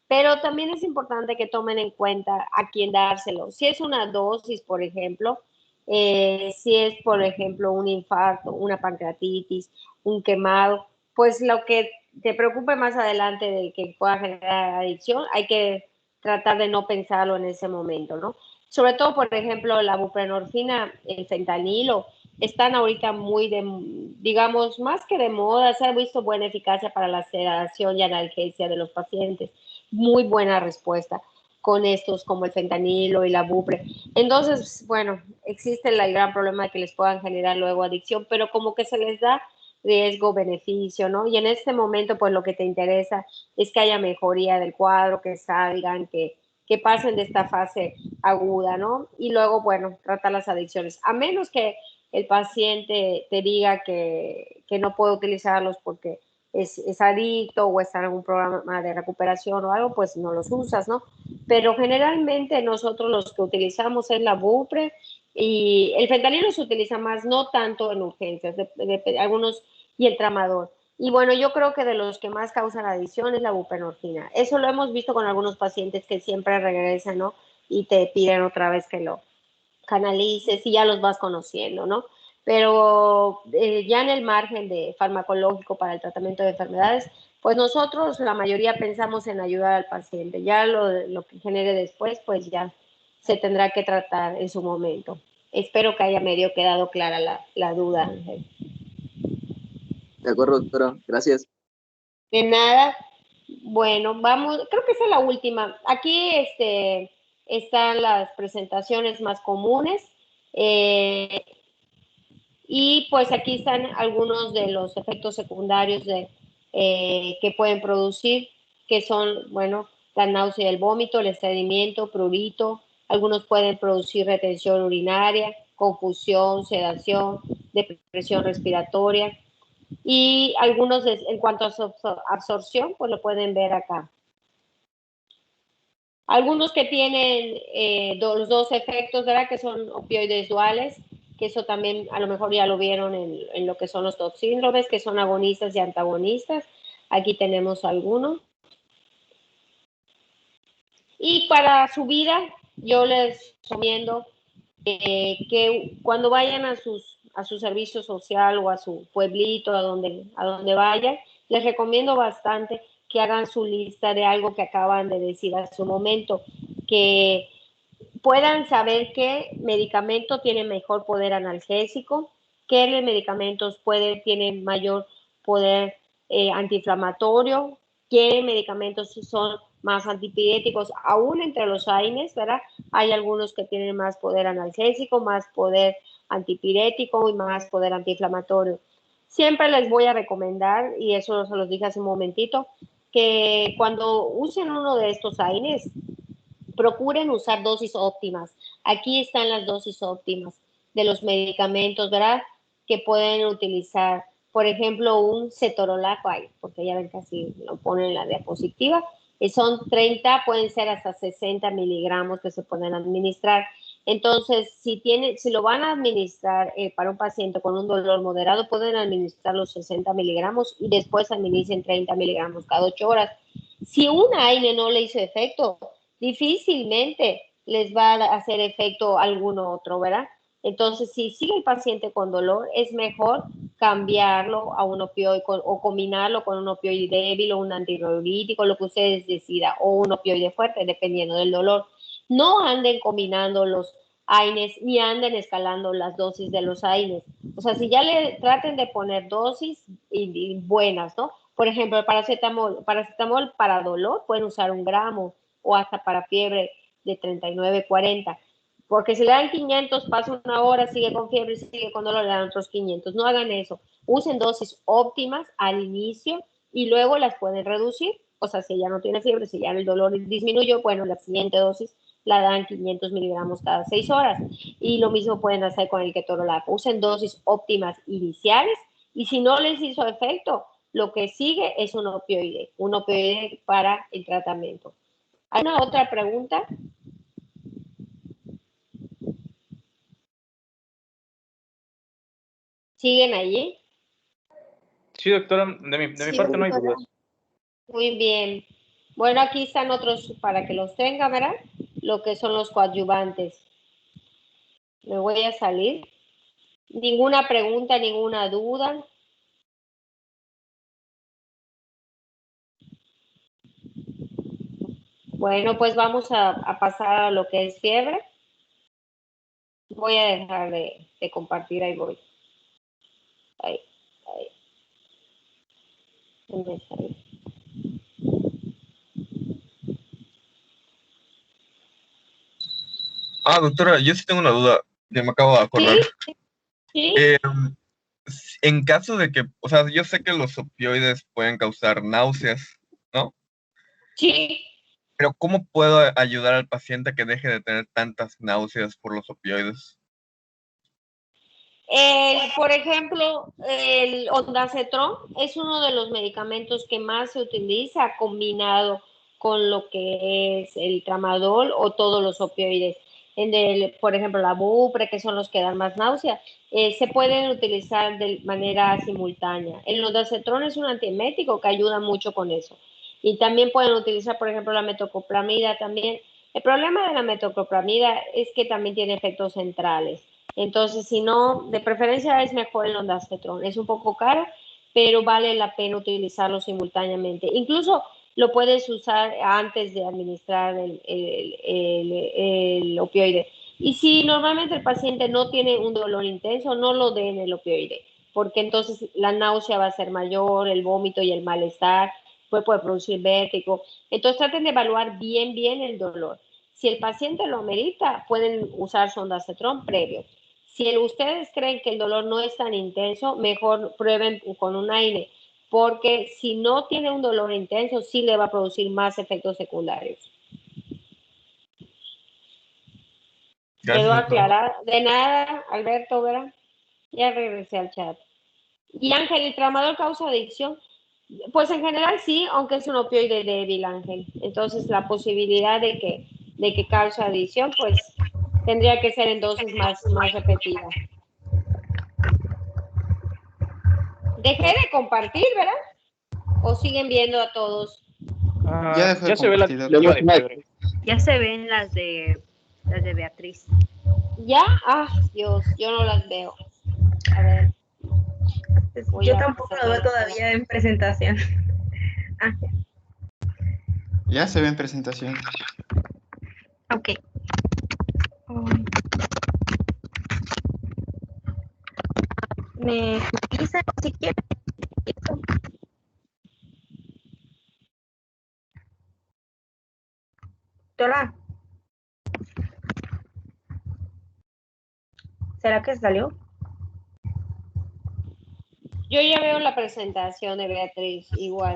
Pero también es importante que tomen en cuenta a quién dárselo. Si es una dosis, por ejemplo, si es, por ejemplo, un infarto, una pancreatitis, un quemado, pues lo que te preocupe más adelante de que pueda generar adicción, hay que tratar de no pensarlo en ese momento, ¿no? Sobre todo, por ejemplo, la buprenorfina, el fentanilo, están ahorita muy digamos, más que de moda, se ha visto buena eficacia para la sedación y analgesia de los pacientes. Muy buena respuesta con estos como el fentanilo y la bupre. Entonces, bueno, existe el gran problema de que les puedan generar luego adicción, pero como que se les da riesgo-beneficio, ¿no? Y en este momento, pues lo que te interesa es que haya mejoría del cuadro, que salgan, que pasen de esta fase aguda, ¿no? Y luego, bueno, tratar las adicciones. A menos que el paciente te diga que no puede utilizarlos porque es adicto o está en algún programa de recuperación o algo, pues no los usas, ¿no? Pero generalmente nosotros los que utilizamos es la Bupre y el fentanilo se utiliza más, no tanto en urgencias, de algunos y el tramador. Y bueno, yo creo que de los que más causan adicción es la buprenorfina. Eso lo hemos visto con algunos pacientes que siempre regresan, ¿no? Y te piden otra vez que lo canalices y ya los vas conociendo, ¿no? Pero ya en el margen de farmacológico para el tratamiento de enfermedades, pues nosotros la mayoría pensamos en ayudar al paciente. Ya lo que genere después, pues ya se tendrá que tratar en su momento. Espero que haya medio quedado clara la duda, Ángel. De acuerdo, doctora, gracias. De nada. Bueno, vamos, creo que esa es la última. Aquí están las presentaciones más comunes. Y pues aquí están algunos de los efectos secundarios que pueden producir, que son, bueno, la náusea y el vómito, el estreñimiento, prurito. Algunos pueden producir retención urinaria, confusión, sedación, depresión respiratoria. Y algunos en cuanto a absorción, pues lo pueden ver acá. Algunos que tienen los dos efectos, ¿verdad? Que son opioides duales, que eso también a lo mejor ya lo vieron en lo que son los toxíndromes, que son agonistas y antagonistas. Aquí tenemos algunos. Y para su vida, yo les recomiendo que cuando vayan a su servicio social o a su pueblito, a donde vayan, les recomiendo bastante que hagan su lista de algo que acaban de decir hace su momento, que puedan saber qué medicamento tiene mejor poder analgésico, qué medicamentos tienen mayor poder antiinflamatorio, qué medicamentos son más antipiréticos, aún entre los AINES, ¿verdad? Hay algunos que tienen más poder analgésico, más poder antipirético y más poder antiinflamatorio. Siempre les voy a recomendar, y eso se los dije hace un momentito, que cuando usen uno de estos AINES, procuren usar dosis óptimas. Aquí están las dosis óptimas de los medicamentos, ¿verdad? Que pueden utilizar. Por ejemplo, un cetorolaco, porque ya ven que así lo ponen en la diapositiva, y son 30, pueden ser hasta 60 miligramos que se pueden administrar. Entonces, si lo van a administrar para un paciente con un dolor moderado, pueden administrar los 60 miligramos y después administren 30 miligramos cada 8 horas. Si un AINE no le hizo efecto, difícilmente les va a hacer efecto alguno otro, ¿verdad? Entonces, si sigue el paciente con dolor, es mejor cambiarlo a un opioide o combinarlo con un opioide débil o un antirreumático, lo que ustedes decidan, o un opioide fuerte, dependiendo del dolor. No anden combinando los AINES ni anden escalando las dosis de los AINES. O sea, si ya le traten de poner dosis y buenas, ¿no? Por ejemplo, el paracetamol para dolor pueden usar 1 gramo o hasta para fiebre de 39, 40. Porque si le dan 500, pasa 1 hora, sigue con fiebre, sigue con dolor, le dan otros 500. No hagan eso. Usen dosis óptimas al inicio y luego las pueden reducir. O sea, si ya no tiene fiebre, si ya el dolor disminuyó, bueno, la siguiente dosis la dan 500 miligramos cada 6 horas. Y lo mismo pueden hacer con el ketorolaco. Usen dosis óptimas iniciales y si no les hizo efecto, lo que sigue es un opioide para el tratamiento. ¿Hay una otra pregunta? ¿Siguen allí? Sí, doctora, de mi parte no hay dudas. Muy bien. Bueno, aquí están otros para que los tenga, ¿verdad? Lo que son los coadyuvantes. Me voy a salir. ¿Ninguna pregunta, ninguna duda? Bueno, pues vamos a pasar a lo que es fiebre. Voy a dejar de compartir, ahí voy. Ahí. Me sale. Doctora, yo sí tengo una duda que me acabo de acordar. ¿Sí? En caso de que, o sea, yo sé que los opioides pueden causar náuseas, ¿no? Sí. Pero ¿cómo puedo ayudar al paciente a que deje de tener tantas náuseas por los opioides? Por ejemplo, el ondansetron es uno de los medicamentos que más se utiliza combinado con lo que es el tramadol o todos los opioides. Por ejemplo, la Bupre, que son los que dan más náusea, se pueden utilizar de manera simultánea. El ondansetron es un antiemético que ayuda mucho con eso. Y también pueden utilizar, por ejemplo, la metoclopramida también. El problema de la metoclopramida es que también tiene efectos centrales. Entonces, si no, de preferencia es mejor el ondansetron. Es un poco caro, pero vale la pena utilizarlo simultáneamente. Incluso lo puedes usar antes de administrar el opioide. Y si normalmente el paciente no tiene un dolor intenso, no lo den el opioide, porque entonces la náusea va a ser mayor, el vómito y el malestar, puede producir vértigo. Entonces traten de evaluar bien el dolor. Si el paciente lo amerita, pueden usar ondansetron previo. Si ustedes creen que el dolor no es tan intenso, mejor prueben con un AINE, porque si no tiene un dolor intenso, sí le va a producir más efectos secundarios. ¿Quedó aclarado? De nada, Alberto, ¿verdad? Ya regresé al chat. Y Ángel, ¿el tramadol causa adicción? Pues en general sí, aunque es un opioide débil, Ángel. Entonces la posibilidad de que cause adicción, pues tendría que ser en dosis más repetidas. Dejé de compartir, ¿verdad? ¿O siguen viendo a todos? Ya dejó de se ve la compartir. diapositiva de fiebre. Ya se ven las de Beatriz. ¿Ya? Dios, yo no las veo. A ver. Yo tampoco lo veo todavía en presentación. Ya se ve en presentación. Ok. ¿Me utilizan si quieren? Doctora. ¿Será que salió? Yo ya veo la presentación de Beatriz, igual.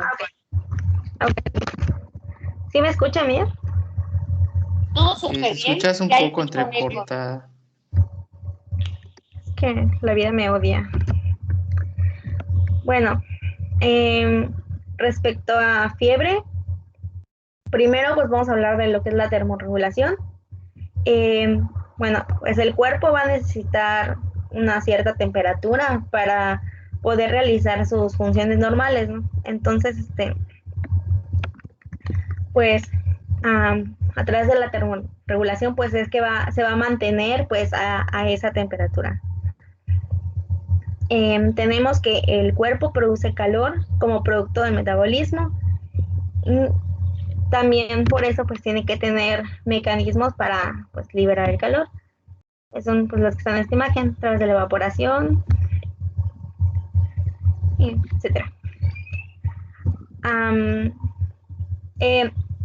¿Sí me escucha bien? Todo Si súper bien. escuchas un Ya poco escucho eco. entrecortada. Es que la vida me odia. Bueno, respecto a fiebre, primero pues vamos a hablar de lo que es la termorregulación. Bueno, pues el cuerpo va a necesitar una cierta temperatura para poder realizar sus funciones normales, ¿no? Entonces, pues a través de la termorregulación, pues es que se va a mantener pues a esa temperatura. Tenemos que el cuerpo produce calor como producto del metabolismo. También por eso pues tiene que tener mecanismos para pues liberar el calor. Son pues los que están en esta imagen, a través de la evaporación, etc.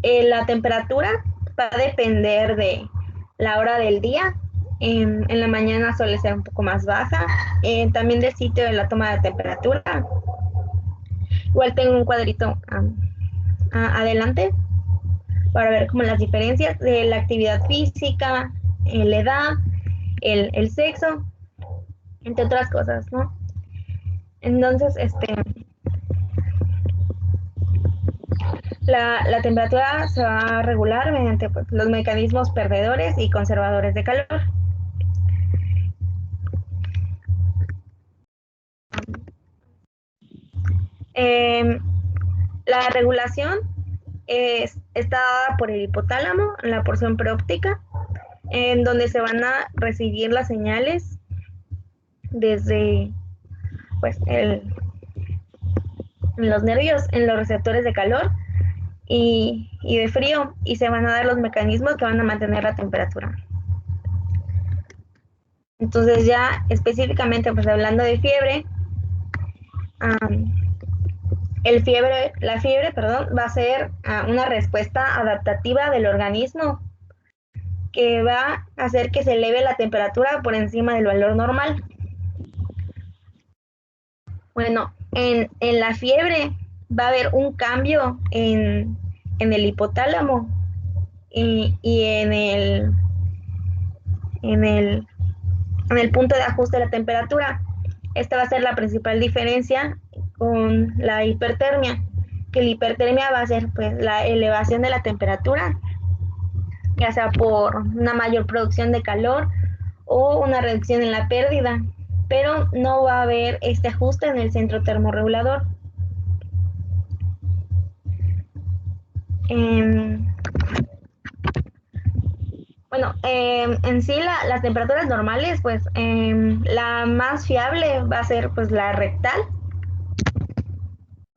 La temperatura va a depender de la hora del día. En la mañana suele ser un poco más baja. También del sitio de la toma de temperatura. Igual tengo un cuadrito adelante para ver como las diferencias de la actividad física, la edad, el sexo, entre otras cosas, ¿no? Entonces, la temperatura se va a regular mediante pues, los mecanismos perdedores y conservadores de calor. La regulación está dada por el hipotálamo, en la porción preóptica, en donde se van a recibir las señales desde pues, en los nervios, en los receptores de calor y de frío, y se van a dar los mecanismos que van a mantener la temperatura. Entonces ya específicamente pues hablando de fiebre, la fiebre, va a ser una respuesta adaptativa del organismo que va a hacer que se eleve la temperatura por encima del valor normal. Bueno, en la fiebre va a haber un cambio en el hipotálamo y en el punto de ajuste de la temperatura. Esta va a ser la principal diferencia con la hipertermia, que la hipertermia va a ser pues la elevación de la temperatura, ya sea por una mayor producción de calor o una reducción en la pérdida, pero no va a haber este ajuste en el centro termorregulador. Bueno, en sí las temperaturas normales, pues la más fiable va a ser pues la rectal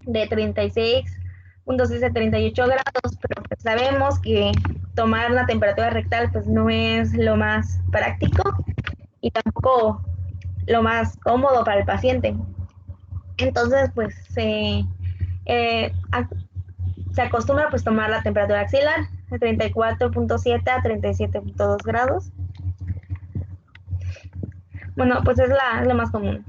de 36.6 a 38 grados, pero pues sabemos que tomar una temperatura rectal pues no es lo más práctico y tampoco lo más cómodo para el paciente. Entonces pues se acostumbra pues tomar la temperatura axilar de 34.7 a 37.2 grados. Bueno, pues es lo más común.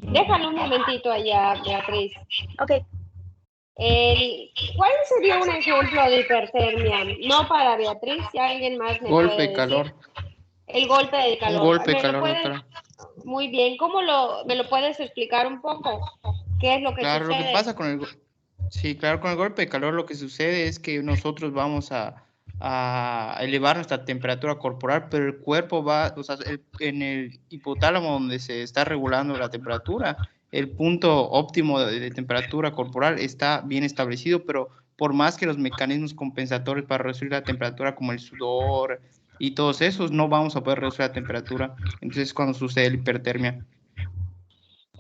Déjalo un momentito allá, Beatriz. Ok. ¿Cuál sería un ejemplo de hipertermia? No para Beatriz, si alguien más me Golpe puede de calor. decir. El golpe de calor. Un golpe de calor, doctora. Muy bien. ¿Me lo puedes explicar un poco? ¿Qué es lo que Claro, sucede? lo que pasa con sí, claro, con el golpe de calor lo que sucede es que nosotros vamos a elevar nuestra temperatura corporal, pero el cuerpo va, o sea, en el hipotálamo donde se está regulando la temperatura, el punto óptimo de temperatura corporal está bien establecido, pero por más que los mecanismos compensatorios para reducir la temperatura, como el sudor y todos esos, no vamos a poder reducir la temperatura. Entonces, cuando sucede la hipertermia.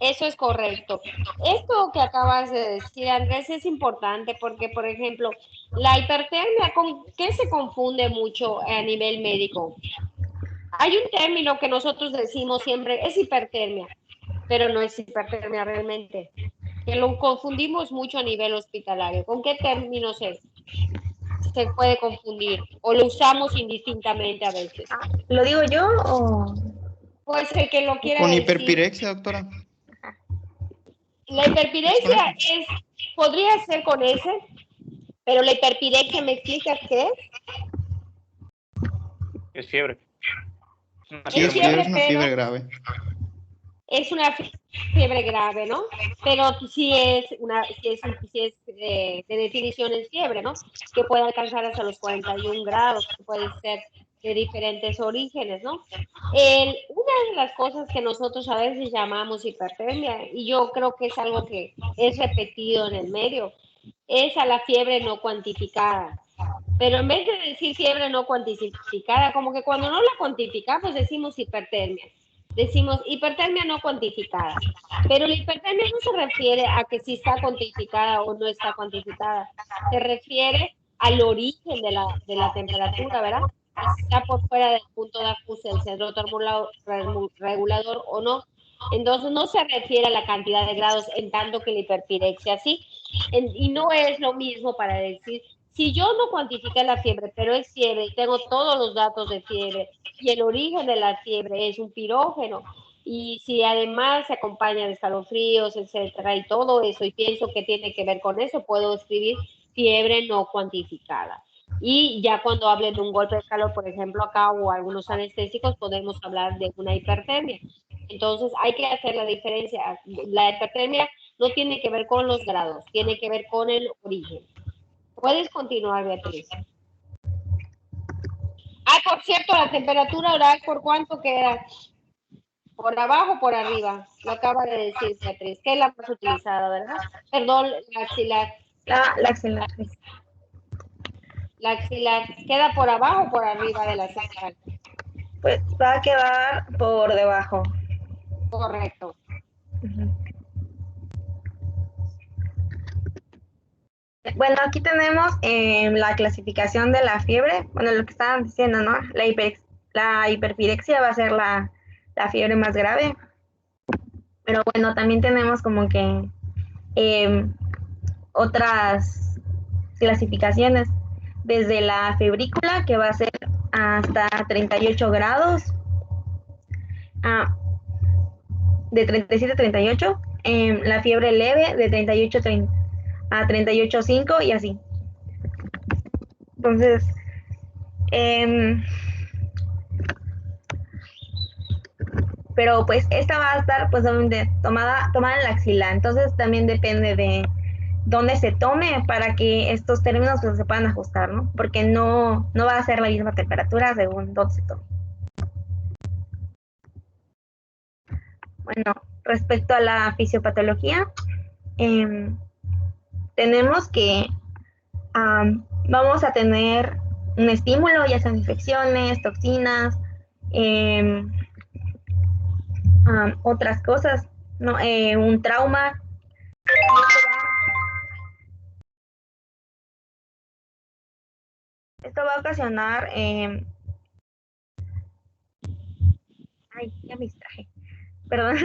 Eso es correcto. Esto que acabas de decir, Andrés, es importante porque, por ejemplo, la hipertermia, ¿con qué se confunde mucho a nivel médico? Hay un término que nosotros decimos siempre, es hipertermia, pero no es hipertermia realmente. que lo confundimos mucho a nivel hospitalario. ¿Con qué términos se puede confundir? ¿O lo usamos indistintamente a veces? ¿Lo digo yo o...? Pues el que lo quiera Con decir. hiperpirexia, doctora. La hiperpirexia podría ser con ese, pero la hiperpirexia, ¿me explicas qué es? Es fiebre. Sí, es una fiebre grave. Es una fiebre grave, ¿no? Pero sí es de definición es fiebre, ¿no? Que puede alcanzar hasta los 41 grados, que puede ser de diferentes orígenes, ¿no? Una de las cosas que nosotros a veces llamamos hipertermia, y yo creo que es algo que es repetido en el medio, es a la fiebre no cuantificada. Pero en vez de decir fiebre no cuantificada, como que cuando no la cuantificamos decimos hipertermia. Decimos hipertermia no cuantificada. Pero la hipertermia no se refiere a que si está cuantificada o no está cuantificada. Se refiere al origen de la temperatura, ¿verdad? Si está por fuera del punto de ajuste del centro termorregulador o no. Entonces no se refiere a la cantidad de grados, en tanto que la hiperpirexia sí. Y no es lo mismo para decir, si yo no cuantifiqué la fiebre, pero es fiebre y tengo todos los datos de fiebre y el origen de la fiebre es un pirógeno, y si además se acompaña de escalofríos, etcétera, y todo eso, y pienso que tiene que ver con eso, puedo escribir fiebre no cuantificada. Y ya cuando hable de un golpe de calor, por ejemplo, acá o algunos anestésicos, podemos hablar de una hipertermia. Entonces hay que hacer la diferencia. La hipertermia no tiene que ver con los grados, tiene que ver con el origen. Puedes continuar, Beatriz. Ah, por cierto, la temperatura oral, ¿por cuánto queda? ¿Por abajo o por arriba? Lo acaba de decir Beatriz, que es la más utilizada, ¿verdad? Perdón, la axilar. La axilar. La axilar, ¿queda por abajo o por arriba de la axilar? Pues va a quedar por debajo. Correcto. Bueno, aquí tenemos la clasificación de la fiebre. Bueno, lo que estaban diciendo, ¿no? La hiperpirexia va a ser la fiebre más grave. Pero bueno, también tenemos como que otras clasificaciones. Desde la febrícula, que va a ser hasta 38 grados, de 37 a 38, la fiebre leve de 38 a 38,5 y así. Entonces, pero pues esta va a estar pues tomada en la axila, entonces también depende de dónde se tome para que estos términos pues, se puedan ajustar, ¿no? Porque no va a ser la misma temperatura según dónde se tome. Bueno, respecto a la fisiopatología, tenemos que vamos a tener un estímulo, ya sean infecciones, toxinas, otras cosas, ¿no? Un trauma. Esto va a ocasionar, ay, ya me distraje, perdón.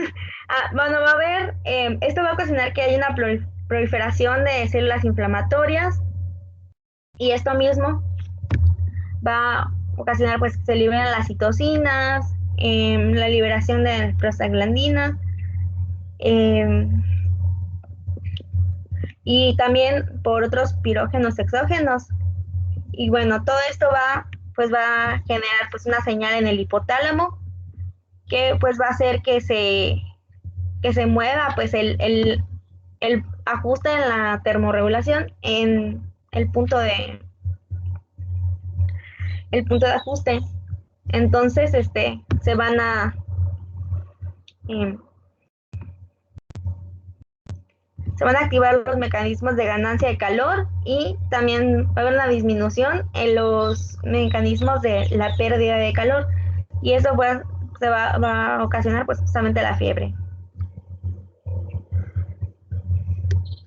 Bueno, va a haber, esto va a ocasionar que haya una proliferación de células inflamatorias, y esto mismo va a ocasionar pues que se liberen las citocinas, la liberación de prostaglandinas, y también por otros pirógenos exógenos. Y bueno, todo esto va a generar pues una señal en el hipotálamo que pues va a hacer que se mueva pues el ajuste en la termorregulación en el punto de ajuste. Entonces se van a activar los mecanismos de ganancia de calor, y también va a haber una disminución en los mecanismos de la pérdida de calor, y eso va a ocasionar pues justamente la fiebre.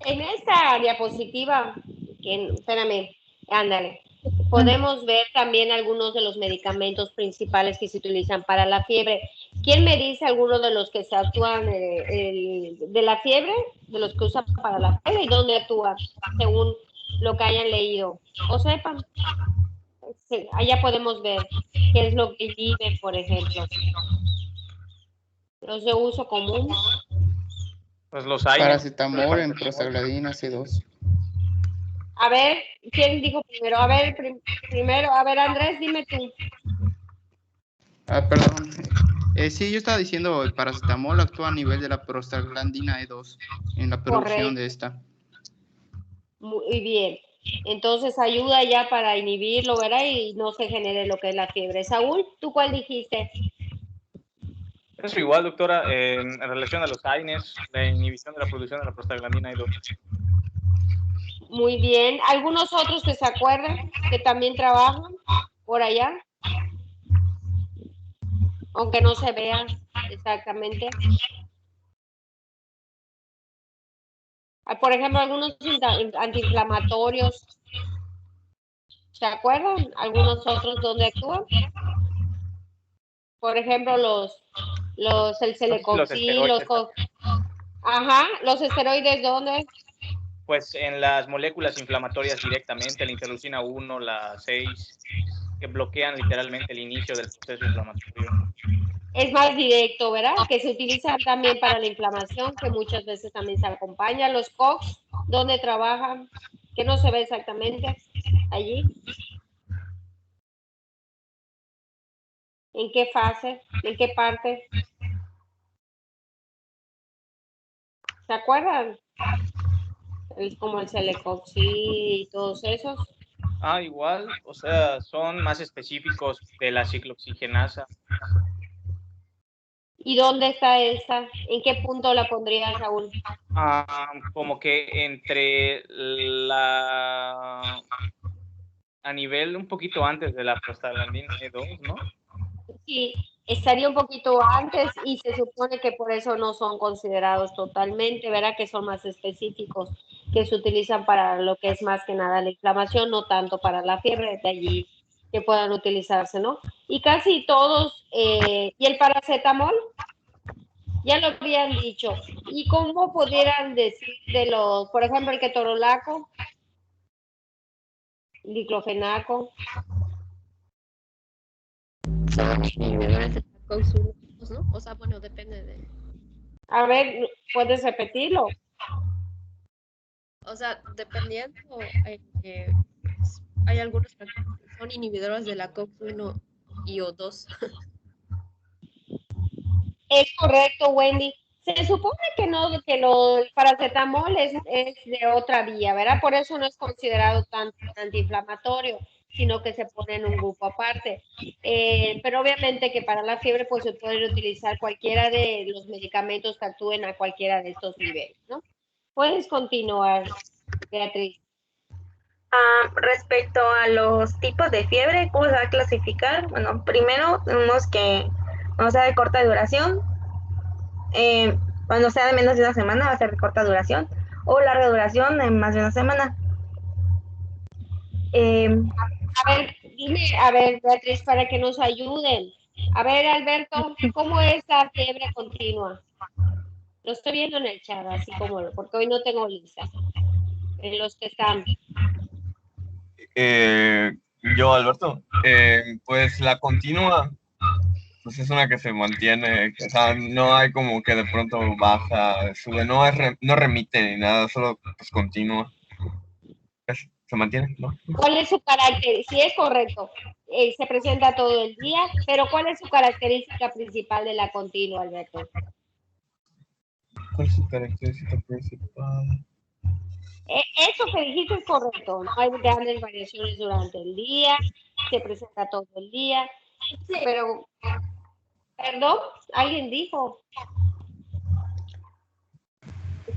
En esta diapositiva, espérame, ándale, podemos ver también algunos de los medicamentos principales que se utilizan para la fiebre. ¿Quién me dice alguno de los que se actúan de la fiebre? de los que usan para la fiebre y dónde actúan, según lo que hayan leído o sepan. Sí, allá podemos ver qué es lo que inhibe, por ejemplo. Los de uso común. Pues los hay. Paracetamol en prostaglandina C2. A ver, ¿quién dijo primero? A ver, primero, a ver, Andrés, dime tú. Perdón. Sí, yo estaba diciendo el paracetamol actúa a nivel de la prostaglandina E2 en la producción de esta. Muy bien. Entonces ayuda ya para inhibirlo, ¿verdad? Y no se genere lo que es la fiebre. Saúl, ¿tú cuál dijiste? Eso igual, doctora, en relación a los AINES, la inhibición de la producción de la prostaglandina E2. Muy bien. ¿Algunos otros que se acuerdan que también trabajan por allá? Aunque no se vean exactamente. Por ejemplo, algunos antiinflamatorios. ¿Se acuerdan? ¿Algunos otros dónde actúan? Por ejemplo, el celecoxib, los esteroides, ¿dónde? Pues en las moléculas inflamatorias directamente, la interleucina 1, la 6, que bloquean literalmente el inicio del proceso inflamatorio. Es más directo, ¿verdad? Que se utilizan también para la inflamación, que muchas veces también se acompaña. Los COX, ¿dónde trabajan? Que no se ve exactamente allí. ¿En qué fase? ¿En qué parte? ¿Se acuerdan? Es como el celecoxib y todos esos. Igual, o sea, son más específicos de la ciclooxigenasa. ¿Y dónde está esa? ¿En qué punto la pondrías, Raúl? Como que entre a nivel un poquito antes de la prostaglandina E2, ¿no? Sí, estaría un poquito antes y se supone que por eso no son considerados totalmente, ¿verdad? Que son más específicos, que se utilizan para lo que es más que nada la inflamación, no tanto para la fiebre, de allí que puedan utilizarse, ¿no? Y casi todos, ¿y el paracetamol? Ya lo habían dicho. ¿Y cómo pudieran decir de los, por ejemplo, el ketorolaco, el diclofenaco? Son inhibidores de la COX-1, ¿no? O sea, bueno, depende de... A ver, ¿puedes repetirlo? O sea, dependiendo, hay algunos que son inhibidores de la COX-1 y O2. Es correcto, Wendy. Se supone que no, que el paracetamol es de otra vía, ¿verdad? Por eso no es considerado tan antiinflamatorio, sino que se pone en un grupo aparte. Pero obviamente que para la fiebre pues se pueden utilizar cualquiera de los medicamentos que actúen a cualquiera de estos niveles, ¿no? Puedes continuar, Beatriz. Respecto a los tipos de fiebre, ¿cómo se va a clasificar? Bueno, primero tenemos que cuando sea de corta duración, cuando sea de menos de una semana va a ser de corta duración, o larga duración en más de una semana. A ver, Beatriz, para que nos ayuden. A ver, Alberto, ¿cómo es la fiebre continua? Lo estoy viendo en el chat, así como, porque hoy no tengo lista. En los que están. Yo, Alberto, pues la continua, pues es una que se mantiene, o sea, no hay como que de pronto baja, sube, no remite ni nada, solo pues continua. Se mantiene, ¿no? ¿Cuál es su carácter? Sí, es correcto. Se presenta todo el día, pero ¿cuál es su característica principal de la continua, Alberto? ¿Cuál es su característica principal? Eso que dijiste es correcto. No hay grandes variaciones durante el día, se presenta todo el día, pero, perdón, alguien dijo.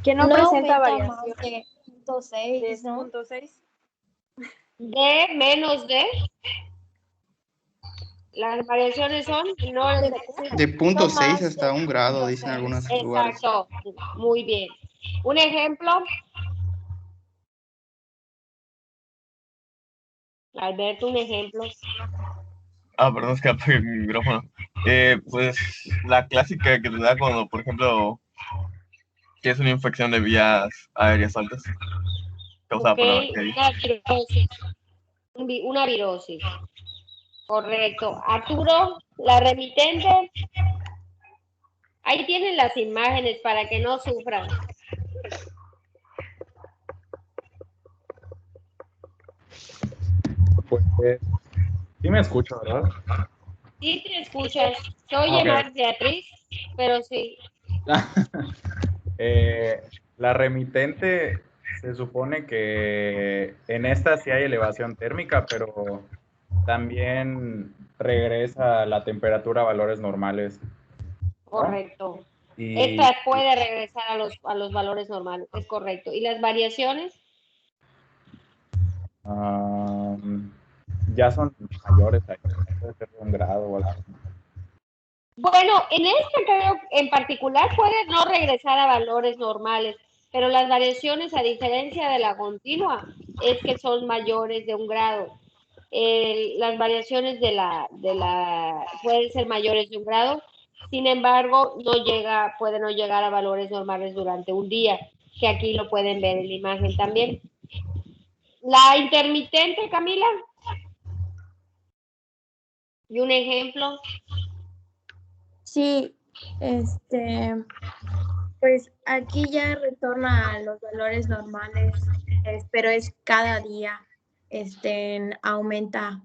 Que no presenta variación. Más de 0.6, ¿no? 0.6. De menos de. Las variaciones son menores de 0.6 hasta 1 grado, dicen algunos lugares. Exacto, muy bien. Un ejemplo. Alberto, un ejemplo. Perdón, es que apagué mi micrófono. Pues la clásica que te da cuando, por ejemplo, que es una infección de vías aéreas altas causada Ok, por la bacteria. una virosis. Una virosis. Correcto. Arturo, la remitente. Ahí tienen las imágenes para que no sufran. Pues, sí me escucho, ¿verdad? Sí te escuchas. Se oye Ok. más Beatriz, pero sí. La remitente se supone que en esta sí hay elevación térmica, pero también regresa la temperatura a valores normales, ¿no? Correcto. Y Esta puede regresar a los valores normales, es correcto. ¿Y las variaciones? ya son mayores, ahí, puede ser de 1 grado o algo. Bueno, en esta creo en particular puede no regresar a valores normales, pero las variaciones, a diferencia de la continua, es que son mayores de 1 grado. Las variaciones pueden ser mayores de 1 grado, sin embargo, puede no llegar a valores normales durante un día, que aquí lo pueden ver en la imagen también. La intermitente, Camila. ¿Y un ejemplo? Sí, pues aquí ya retorna a los valores normales, pero es cada día, aumenta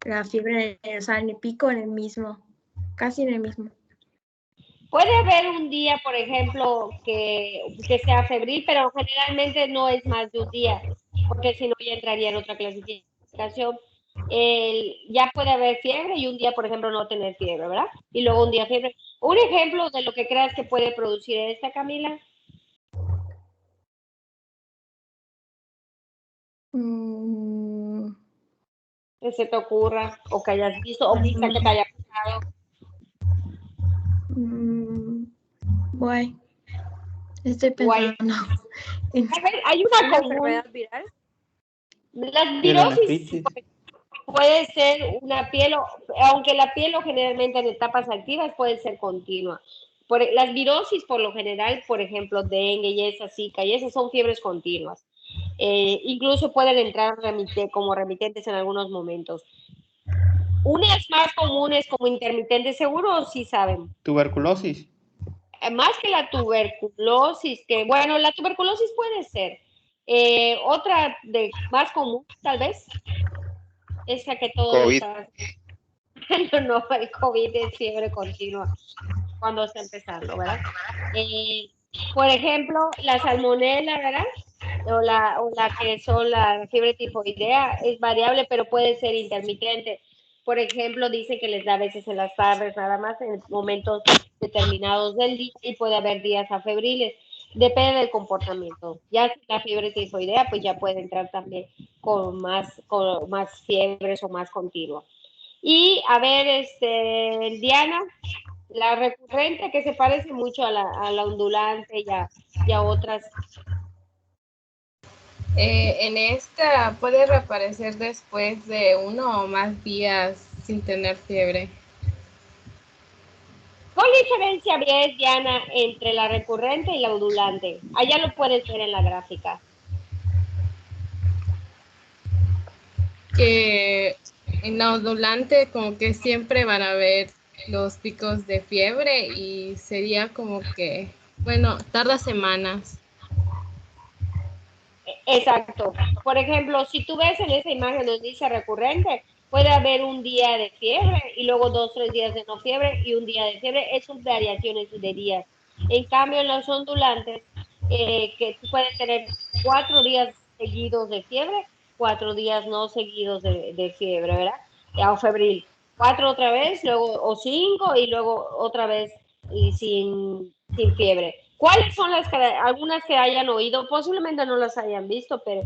la fiebre, o sea, en el pico en el mismo, casi en el mismo. Puede haber un día, por ejemplo, que sea febril, pero generalmente no es más de un día, porque si no ya entraría en otra clasificación. Ya puede haber fiebre y un día, por ejemplo, no tener fiebre, ¿verdad? Y luego un día fiebre. Un ejemplo de lo que creas que puede producir esta, Camila. Que se te ocurra, o que hayas visto, o quizá que te haya pasado. Guay. Estoy Guay. pensando. A ver, hay una común. enfermedad viral? Las virosis puede ser una piel, aunque la piel generalmente en etapas activas puede ser continua. Las virosis por lo general, por ejemplo, dengue y esas, zika y esas son fiebres continuas. Incluso pueden entrar como remitentes en algunos momentos. Unas más comunes como intermitentes, seguro sí saben. Tuberculosis. Más que la tuberculosis, que bueno, la tuberculosis puede ser. Otra más común, tal vez, esa que todos COVID. no, el COVID es fiebre continua cuando está empezando, ¿verdad? Por ejemplo, la salmonela, ¿verdad? O la que son la fiebre tifoidea es variable, pero puede ser intermitente. Por ejemplo, dice que les da a veces en las tardes, nada más en momentos determinados del día, y puede haber días afebriles. Depende del comportamiento. Ya si la fiebre tifoidea, pues ya puede entrar también con más fiebres o más continuas. Y a ver, Diana, la recurrente que se parece mucho a la ondulante y a otras. En esta puede reaparecer después de 1 o más días sin tener fiebre. ¿Cuál diferencia ves, Diana, entre la recurrente y la ondulante? Allá lo puedes ver en la gráfica. Que en la ondulante como que siempre van a haber los picos de fiebre y sería como que, bueno, tarda semanas. Exacto. Por ejemplo, si tú ves en esa imagen donde dice recurrente, puede haber un día de fiebre y luego 2 o 3 días de no fiebre y un día de fiebre. Es son variaciones de días. En cambio, en los ondulantes, que tú puedes tener 4 días seguidos de fiebre, 4 días no seguidos de fiebre, ¿verdad? O febril. 4 otra vez, luego o 5 y luego otra vez y sin fiebre. ¿Cuáles son algunas que hayan oído? Posiblemente no las hayan visto, pero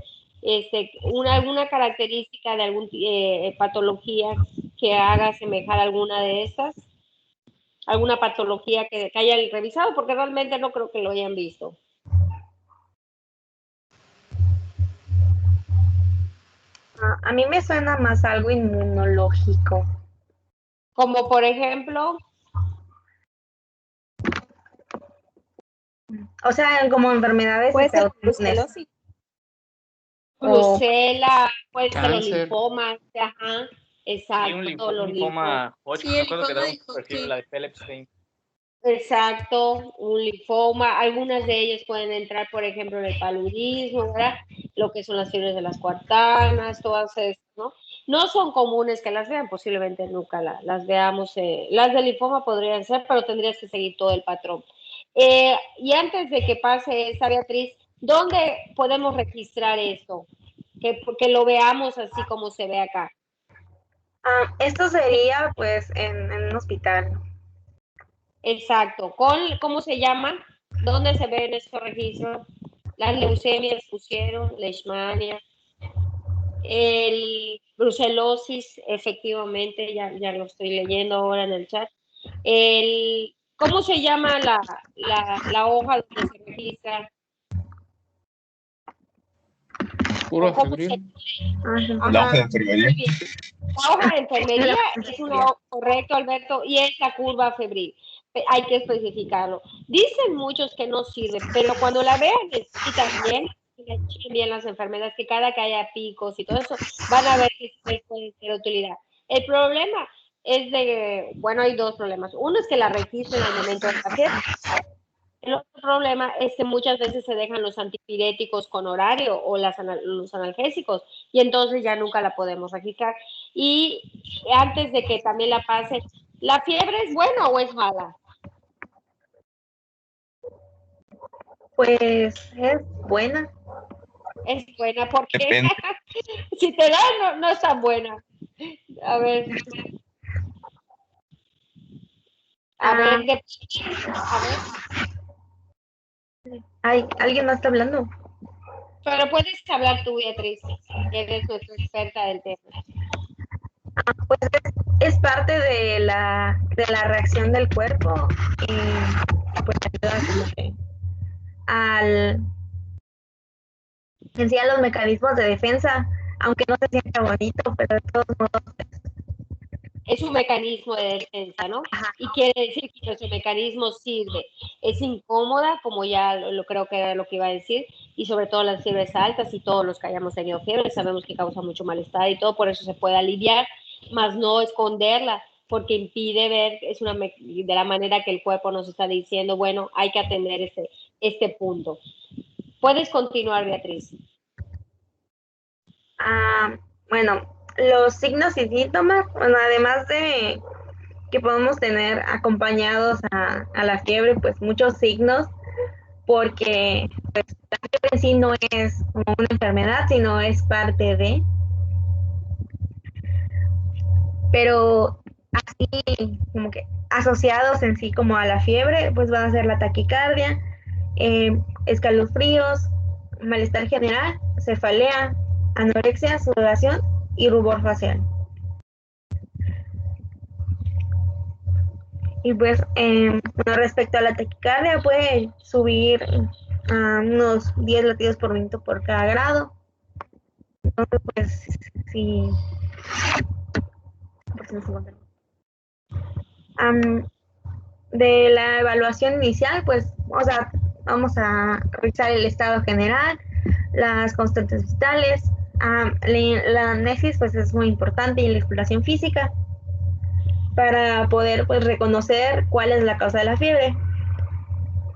alguna característica de alguna patología que haga asemejar alguna de estas, alguna patología que hayan revisado, porque realmente no creo que lo hayan visto. A mí me suena más algo inmunológico. Como por ejemplo. O sea, como enfermedades Puede ser autoinmunes. brucelosis. O- Brucela, puede ser los Cáncer. linfomas, ajá, Y exacto, un todos los linfomas. linfoma Hodgkin, Sí, me el acuerdo que linfoma daba de un perfil Hodgkin. la de Feldstein. Exacto, un linfoma, algunas de ellas pueden entrar, por ejemplo, en el paludismo, ¿verdad? Lo que son las fiebres de las cuartanas, todas esas, ¿no? No son comunes que las vean, posiblemente nunca las veamos. Las de linfoma podrían ser, pero tendrías que seguir todo el patrón. Y antes de que pase esta, Beatriz, ¿dónde podemos registrar esto? Que lo veamos así como se ve acá. Esto sería pues en un hospital. Exacto. ¿Cómo se llama? ¿Dónde se ven estos registros? Las leucemias pusieron, leishmania, el brucelosis, efectivamente, ya lo estoy leyendo ahora en el chat. ¿Cómo se llama la hoja donde se registra? Puro ¿Cómo se- febril. La Ajá, hoja de enfermería. muy bien. La hoja de enfermería es una hoja, correcto, Alberto, y es la curva febril. Hay que especificarlo. Dicen muchos que no sirve, pero cuando la vean necesitan bien las enfermedades, que cada que haya picos y todo eso, van a ver que sí puede ser de utilidad. El problema es bueno, hay dos problemas. Uno es que la registren al momento de la fiesta. El otro problema es que muchas veces se dejan los antipiréticos con horario o los analgésicos y entonces ya nunca la podemos registrar. Y antes de que también la pase, ¿la fiebre es buena o es mala? Pues es buena. Es buena porque Depende. si te da no es tan buena. A ver. A ver. ¿Alguien más está hablando? Pero puedes hablar tú, Beatriz, que eres nuestra experta del tema. Pues es parte de la reacción del cuerpo y pues ayuda como que en sí a los mecanismos de defensa, aunque no se sienta bonito, pero de todos modos Es un mecanismo de defensa, ¿no? Y quiere decir que nuestro mecanismo sirve. Es incómoda, como ya lo creo que era lo que iba a decir, y sobre todo las fiebres altas y todos los que hayamos tenido fiebre, sabemos que causa mucho malestar y todo, por eso se puede aliviar, más no esconderla, porque impide ver, de la manera que el cuerpo nos está diciendo, bueno, hay que atender este punto. Puedes continuar, Beatriz. Bueno, los signos y síntomas, bueno, además de que podemos tener acompañados a la fiebre, pues muchos signos, porque pues, la fiebre en sí no es como una enfermedad, sino es parte de, pero así como que asociados en sí como a la fiebre, pues van a ser la taquicardia, escalofríos, malestar general, cefalea, anorexia, sudoración y rubor facial. Y pues, bueno, respecto a la taquicardia, puede subir a unos 10 latidos por minuto por cada grado. Entonces, pues, sí. De la evaluación inicial, pues, o sea, vamos a revisar el estado general, las constantes vitales, la anamnesis, pues, es muy importante, y la exploración física, para poder pues reconocer cuál es la causa de la fiebre.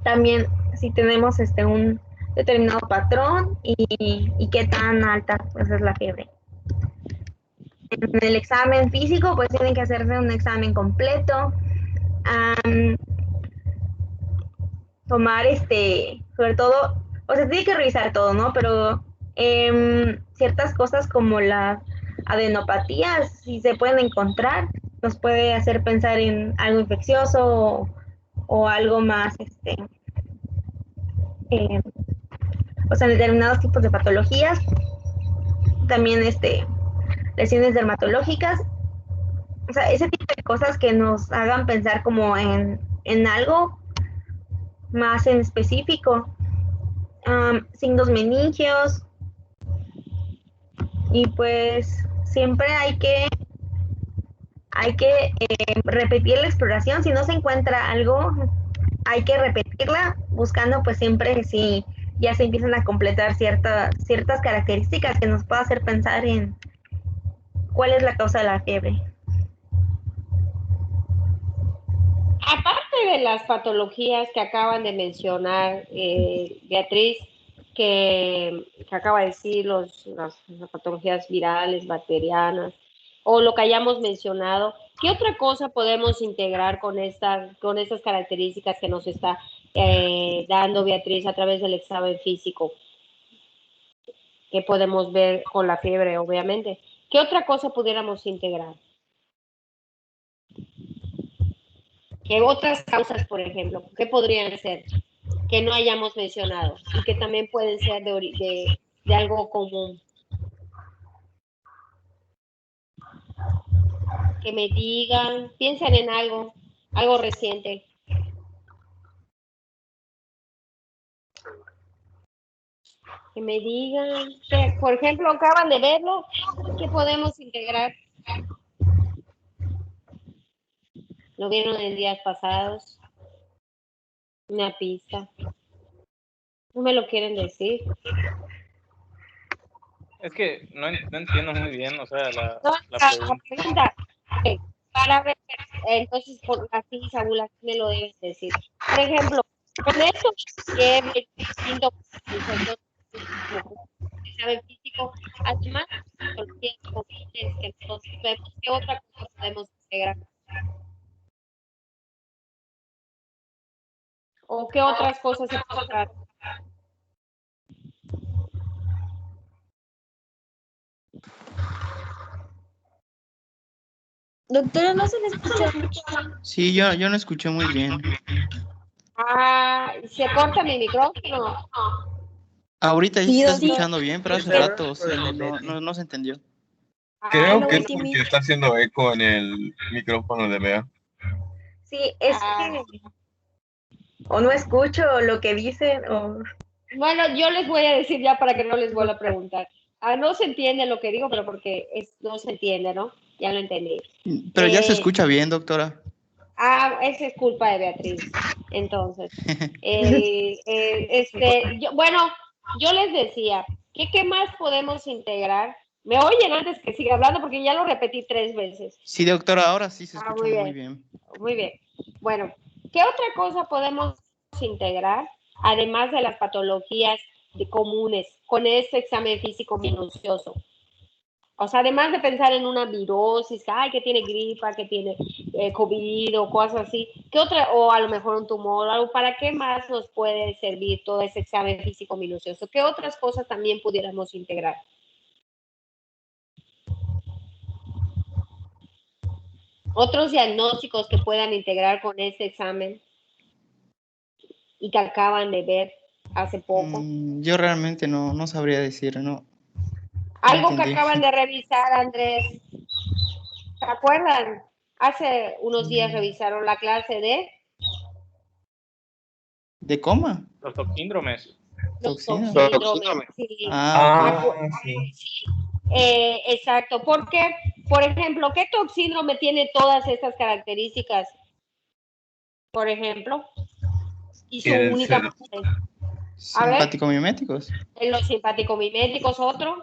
También si tenemos un determinado patrón y qué tan alta pues es la fiebre. En el examen físico pues tienen que hacerse un examen completo, tomar sobre todo, o sea, tiene que revisar todo, ¿no? Pero ciertas cosas como las adenopatías, si se pueden encontrar, nos puede hacer pensar en algo infeccioso o algo más, o sea, en determinados tipos de patologías, también lesiones dermatológicas, o sea, ese tipo de cosas que nos hagan pensar como en algo más en específico, signos meningios, y pues siempre hay que repetir la exploración. Si no se encuentra algo, hay que repetirla, buscando pues siempre si ya se empiezan a completar ciertas características que nos pueda hacer pensar en cuál es la causa de la fiebre. Aparte de las patologías que acaban de mencionar, Beatriz, que acaba de decir, las patologías virales, bacterianas, o lo que hayamos mencionado, ¿qué otra cosa podemos integrar con estas características que nos está dando Beatriz a través del examen físico? Que podemos ver con la fiebre, obviamente. ¿Qué otra cosa pudiéramos integrar? ¿Qué otras causas, por ejemplo, qué podrían ser que no hayamos mencionado y que también pueden ser de algo común? Que me digan, piensen en algo reciente. Que me digan, que, por ejemplo, acaban de verlo, ¿qué podemos integrar? ¿Lo vieron en días pasados? Una pista. ¿No me lo quieren decir? Es que no entiendo muy bien, o sea, la pregunta. Okay. Para ver, entonces, así, Saúl, así me lo debes decir. Por ejemplo, con esto que distinto examen físico, además, que nosotros vemos, ¿qué otra cosa podemos integrar? ¿O qué otras cosas se pueden integrar? Doctora, no se le escucha mucho. Sí, yo no escuché muy bien. Ah, ¿se corta mi micrófono? Ahorita Sí, sí está doctor. escuchando bien, pero hace rato no se entendió. Creo la que es última. porque está haciendo eco en el micrófono de Bea. Sí, es que o no escucho lo que dicen o... Bueno, yo les voy a decir ya para que no les vuelva a preguntar. No se entiende lo que digo, pero porque no se entiende, ¿no? Ya lo entendí. Pero ya se escucha bien, doctora. Esa es culpa de Beatriz. Entonces, bueno, yo les decía, ¿qué más podemos integrar? ¿Me oyen antes que siga hablando? Porque ya lo repetí 3 veces. Sí, doctora, ahora sí se escucha muy bien. Muy bien. Bueno, ¿qué otra cosa podemos integrar, además de las patologías comunes, con este examen físico minucioso? O sea, además de pensar en una virosis, que tiene gripa, que tiene COVID o cosas así, ¿qué otra, o a lo mejor un tumor, algo, ¿para qué más nos puede servir todo ese examen físico minucioso? ¿Qué otras cosas también pudiéramos integrar? Otros diagnósticos que puedan integrar con este examen y que acaban de ver hace poco. Yo realmente no sabría decir, no. Algo que acaban de revisar, Andrés. ¿Se acuerdan? Hace unos días revisaron la clase ¿De coma? Los toxíndromes. Los toxíndromes. toxíndromes, sí. Sí. Exacto, porque, por ejemplo, ¿qué toxíndrome tiene todas estas características? Por ejemplo, y su única... Simpático-miméticos. Los simpático-miméticos, otro.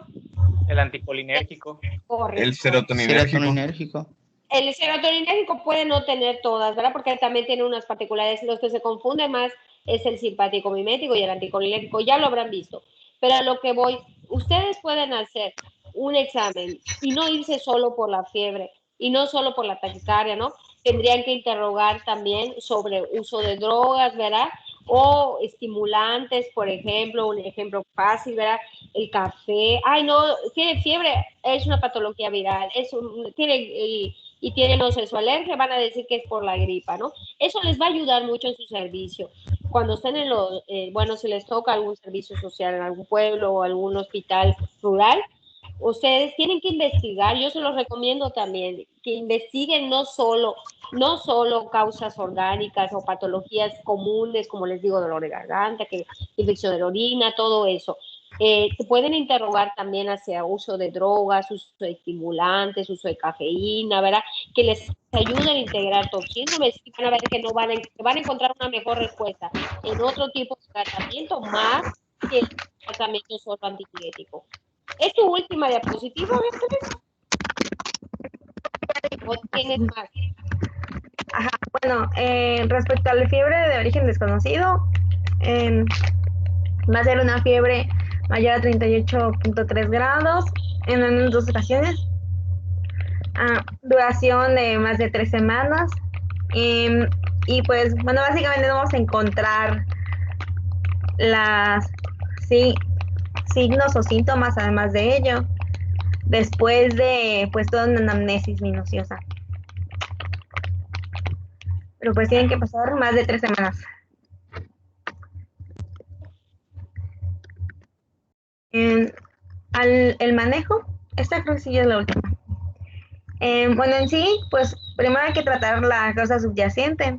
El anticolinérgico. Correcto. El serotoninérgico. El serotoninérgico puede no tener todas, ¿verdad? Porque también tiene unas particularidades. Los que se confunden más es el simpático mimético y el anticolinérgico. Ya lo habrán visto. Pero a lo que voy, ustedes pueden hacer un examen y no irse solo por la fiebre y no solo por la taquicardia, ¿no? Tendrían que interrogar también sobre uso de drogas, ¿verdad? O estimulantes, por ejemplo, un ejemplo fácil, ¿verdad? El café. Ay, no, tiene fiebre, es una patología viral, y tienen, no sé, su alergia, van a decir que es por la gripa, ¿no? Eso les va a ayudar mucho en su servicio. Cuando estén en los, si les toca algún servicio social en algún pueblo o algún hospital rural, ustedes tienen que investigar, yo se los recomiendo también, que investiguen no solo causas orgánicas o patologías comunes, como les digo, dolor de garganta, infección de la orina, todo eso. Te pueden interrogar también hacia uso de drogas, uso de estimulantes, uso de cafeína, ¿verdad? Que les ayuden a integrar toxígenos y van a ver que van a encontrar una mejor respuesta en otro tipo de tratamiento más que el tratamiento solo antipirético. ¿Es tu última diapositiva, Beatriz? ¿O tienes más? Ajá, bueno, respecto a la fiebre de origen desconocido, va a ser una fiebre mayor a 38.3 grados en unas 2 ocasiones, duración de más de 3 semanas, y pues, bueno, básicamente vamos a encontrar signos o síntomas además de ello, después de pues toda una anamnesis minuciosa. Pero pues tienen que pasar más de 3 semanas. El manejo, esta creo que sí es la última. Bueno, en sí, pues primero hay que tratar la causa subyacente.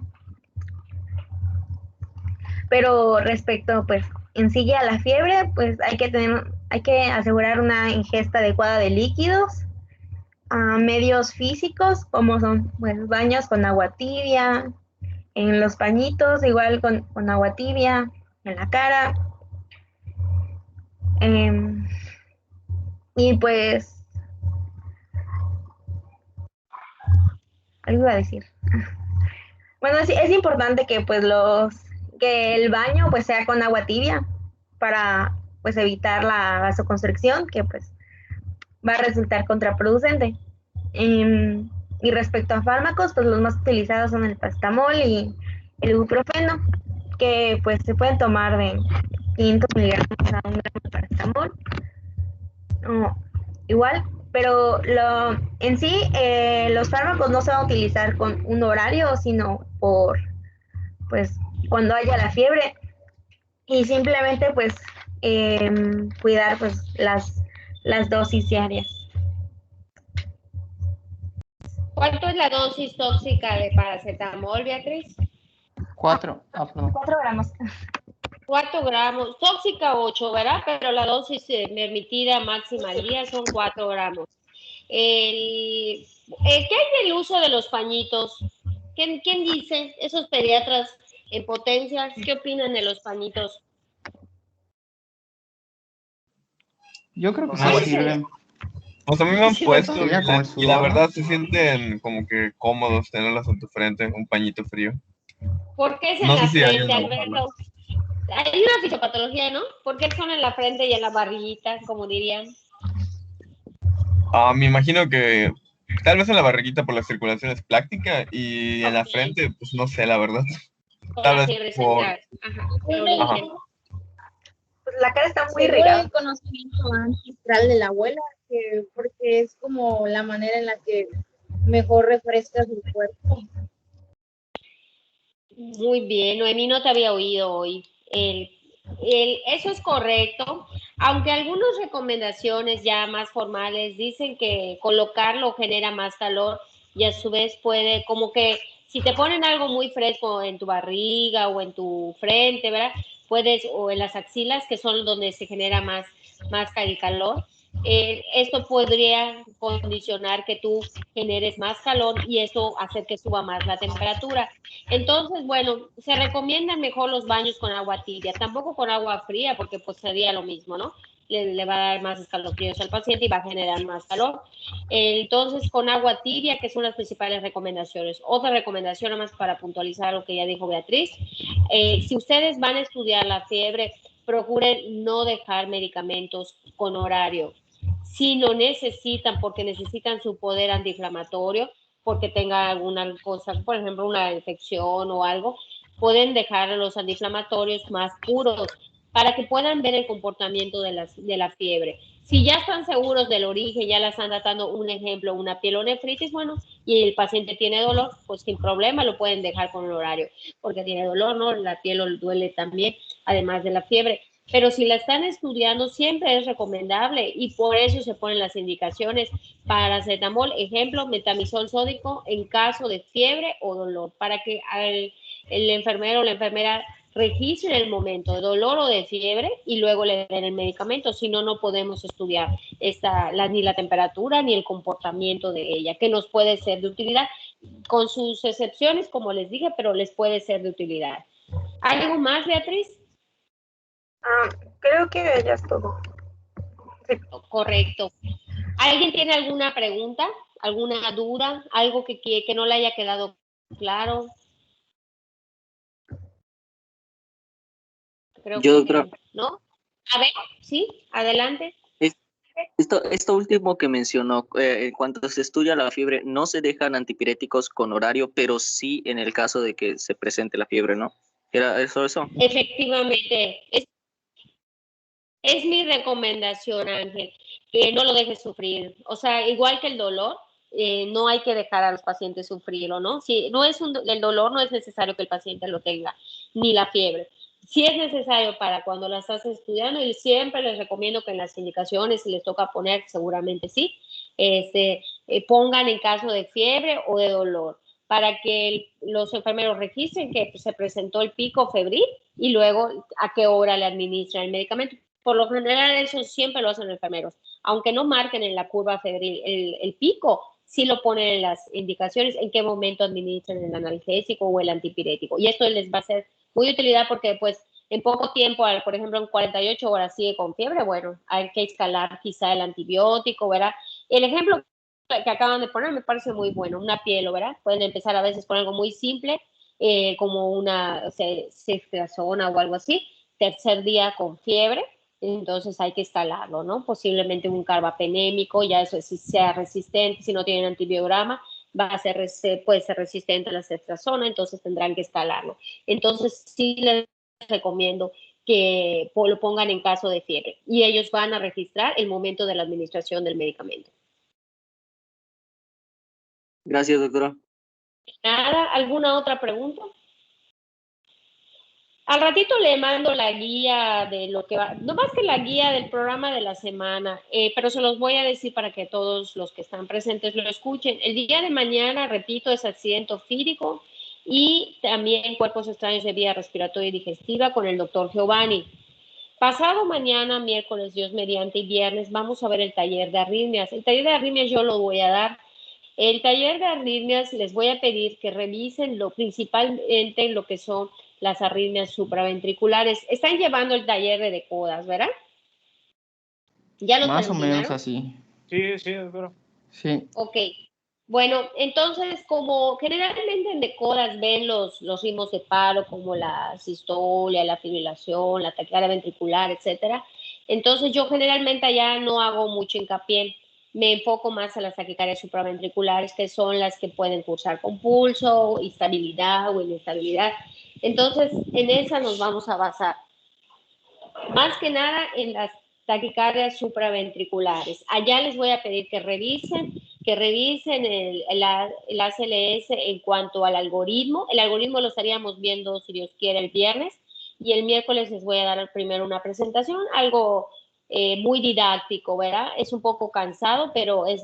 Pero respecto, pues, en sí a la fiebre, pues hay que asegurar una ingesta adecuada de líquidos, medios físicos, como son, pues, baños con agua tibia, en los pañitos, igual con agua tibia, en la cara. Y pues, algo iba a decir. Bueno, sí, es importante que pues que el baño pues sea con agua tibia para pues evitar la vasoconstricción, que pues va a resultar contraproducente. Y respecto a fármacos, pues los más utilizados son el paracetamol y el ibuprofeno, que pues se pueden tomar de 500 miligramos a 1 gramo de paracetamol. Igual, pero en sí los fármacos no se van a utilizar con un horario, sino pues cuando haya la fiebre, y simplemente pues cuidar pues las dosis diarias. ¿Cuánto es la dosis tóxica de paracetamol, Beatriz? 4. Perdón. 4 gramos. 4 gramos. Tóxica 8, ¿verdad? Pero la dosis permitida máxima al día son 4 gramos. ¿Qué hay del uso de los pañitos? ¿Quién dice? Esos pediatras en potencias, ¿qué opinan de los pañitos? Yo creo que sí Pues, sirven. Pues a mí me han Sí, puesto como el y la sudor, ¿no? verdad se sienten como que cómodos tenerlos en tu frente, un pañito frío. ¿Por qué es en No sé la si hay frente, una Alberto? Hay una fisiopatología, ¿no? ¿Por qué son en la frente y en la barriguita, como dirían? Me imagino que tal vez en la barriguita por la circulación es práctica y en la Ok. frente, pues no sé, la verdad. Con Tal la vez fiebre por... central. Ajá, el origen. Pues la cara está muy Seguro irrigada. el conocimiento ancestral de la abuela, porque es como la manera en la que mejor refresca su cuerpo. Muy bien, Noemí, no te había oído hoy. Eso es correcto, aunque algunas recomendaciones ya más formales dicen que colocarlo genera más calor y a su vez puede, como que si te ponen algo muy fresco en tu barriga o en tu frente, ¿verdad? Puedes, o en las axilas, que son donde se genera más el calor, esto podría condicionar que tú generes más calor y eso hacer que suba más la temperatura. Entonces, bueno, se recomiendan mejor los baños con agua tibia, tampoco con agua fría, porque pues sería lo mismo, ¿no? Le va a dar más escalofríos al paciente y va a generar más calor. Entonces, con agua tibia, que son las principales recomendaciones. Otra recomendación, nada más para puntualizar lo que ya dijo Beatriz, si ustedes van a estudiar la fiebre, procuren no dejar medicamentos con horario. Si lo necesitan, porque necesitan su poder antiinflamatorio, porque tenga alguna cosa, por ejemplo, una infección o algo, pueden dejar los antiinflamatorios más puros para que puedan ver el comportamiento de la fiebre. Si ya están seguros del origen, ya la están tratando, un ejemplo, una pielonefritis, bueno, y el paciente tiene dolor, pues sin problema lo pueden dejar con el horario, porque tiene dolor, ¿no? La piel duele también, además de la fiebre. Pero si la están estudiando, siempre es recomendable y por eso se ponen las indicaciones: paracetamol, ejemplo, metamizol sódico en caso de fiebre o dolor, para que el enfermero o la enfermera registren el momento de dolor o de fiebre y luego le den el medicamento, si no, no podemos estudiar ni la temperatura ni el comportamiento de ella, que nos puede ser de utilidad, con sus excepciones, como les dije, pero les puede ser de utilidad. ¿Algo más, Beatriz? Creo que ya es todo. Sí. Correcto. ¿Alguien tiene alguna pregunta, alguna duda, algo que no le haya quedado claro? Creo Yo, que doctora, no. A ver, sí, adelante. esto último que mencionó, en cuanto se estudia la fiebre, no se dejan antipiréticos con horario, pero sí en el caso de que se presente la fiebre, ¿no? ¿Era eso? Efectivamente, es mi recomendación, Ángel, que no lo dejes sufrir. O sea, igual que el dolor, no hay que dejar a los pacientes sufrirlo, ¿no? Si no es el dolor, no es necesario que el paciente lo tenga, ni la fiebre. Si es necesario para cuando la estás estudiando, y siempre les recomiendo que en las indicaciones, si les toca poner, seguramente sí, pongan en caso de fiebre o de dolor, para que los enfermeros registren que se presentó el pico febril y luego a qué hora le administran el medicamento. Por lo general, eso siempre lo hacen los enfermeros. Aunque no marquen en la curva febril el pico, sí lo ponen en las indicaciones en qué momento administran el analgésico o el antipirético. Y esto les va a ser muy de utilidad porque, pues, en poco tiempo, por ejemplo, en 48 horas sigue con fiebre, bueno, hay que escalar quizá el antibiótico, ¿verdad? El ejemplo que acaban de poner me parece muy bueno, una piel, ¿verdad? Pueden empezar a veces con algo muy simple, como una ceftriaxona o algo así, tercer día con fiebre, entonces hay que escalarlo, ¿no? Posiblemente un carbapenémico, ya eso si sea resistente, si no tienen antibiograma, puede ser resistente a la ceftriaxona, entonces tendrán que escalarlo. Entonces sí les recomiendo que lo pongan en caso de fiebre y ellos van a registrar el momento de la administración del medicamento. Gracias, doctora. Nada, ¿alguna otra pregunta? Al ratito le mando la guía de lo que va, no más que la guía del programa de la semana, pero se los voy a decir para que todos los que están presentes lo escuchen. El día de mañana, repito, es accidente ofídico y también cuerpos extraños de vía respiratoria y digestiva con el doctor Giovanni. Pasado mañana, miércoles, Dios mediante, y viernes, vamos a ver el taller de arritmias. El taller de arritmias yo lo voy a dar. El taller de arritmias les voy a pedir que revisen principalmente lo que son las arritmias supraventriculares. Están llevando el taller de DECODAS, ¿verdad? ¿Ya lo Más terminaron? o menos así. Sí, doctora. Sí. Ok. Bueno, entonces, como generalmente en DECODAS ven los ritmos de paro, como la sistolia, la fibrilación, la taquicardia ventricular, etcétera. Entonces, yo generalmente allá no hago mucho hincapié. Me enfoco más a las taquicardias supraventriculares, que son las que pueden cursar con pulso, estabilidad o inestabilidad. Entonces, en esa nos vamos a basar. Más que nada en las taquicardias supraventriculares. Allá les voy a pedir que revisen el ACLS en cuanto al algoritmo. El algoritmo lo estaríamos viendo, si Dios quiere, el viernes. Y el miércoles les voy a dar primero una presentación, algo muy didáctico, ¿verdad? Es un poco cansado, pero es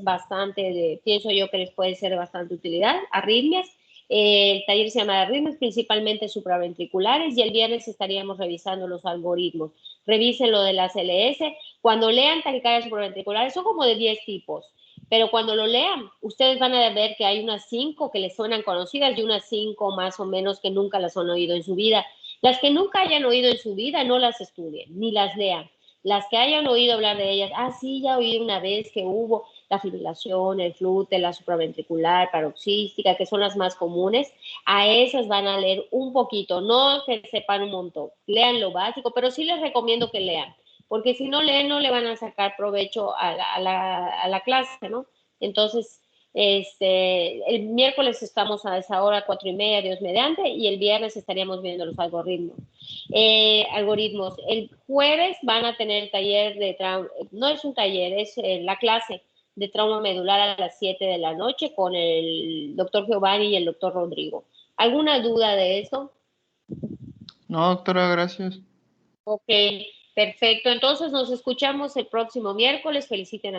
pienso yo que les puede ser de bastante utilidad. Arritmias. El taller se llama de arritmias, principalmente supraventriculares, y el viernes estaríamos revisando los algoritmos. Revisen lo de las ACLS. Cuando lean taquicardias supraventriculares, son como de 10 tipos, pero cuando lo lean, ustedes van a ver que hay unas 5 que les suenan conocidas y unas 5 más o menos que nunca las han oído en su vida. Las que nunca hayan oído en su vida, no las estudien, ni las lean. Las que hayan oído hablar de ellas, sí, ya oí una vez que hubo la fibrilación, el flute, la supraventricular, paroxística, que son las más comunes, a esas van a leer un poquito, no que sepan un montón, lean lo básico, pero sí les recomiendo que lean, porque si no leen no le van a sacar provecho a la clase, ¿no? Entonces, el miércoles estamos a esa hora, 4:30, Dios mediante, y el viernes estaríamos viendo los algoritmos. El jueves van a tener el taller de trauma, no es un taller, es la clase de trauma medular a las 7 de la noche con el doctor Giovanni y el doctor Rodrigo. ¿Alguna duda de eso? No, doctora, gracias. Ok, perfecto. Entonces nos escuchamos el próximo miércoles. Feliciten a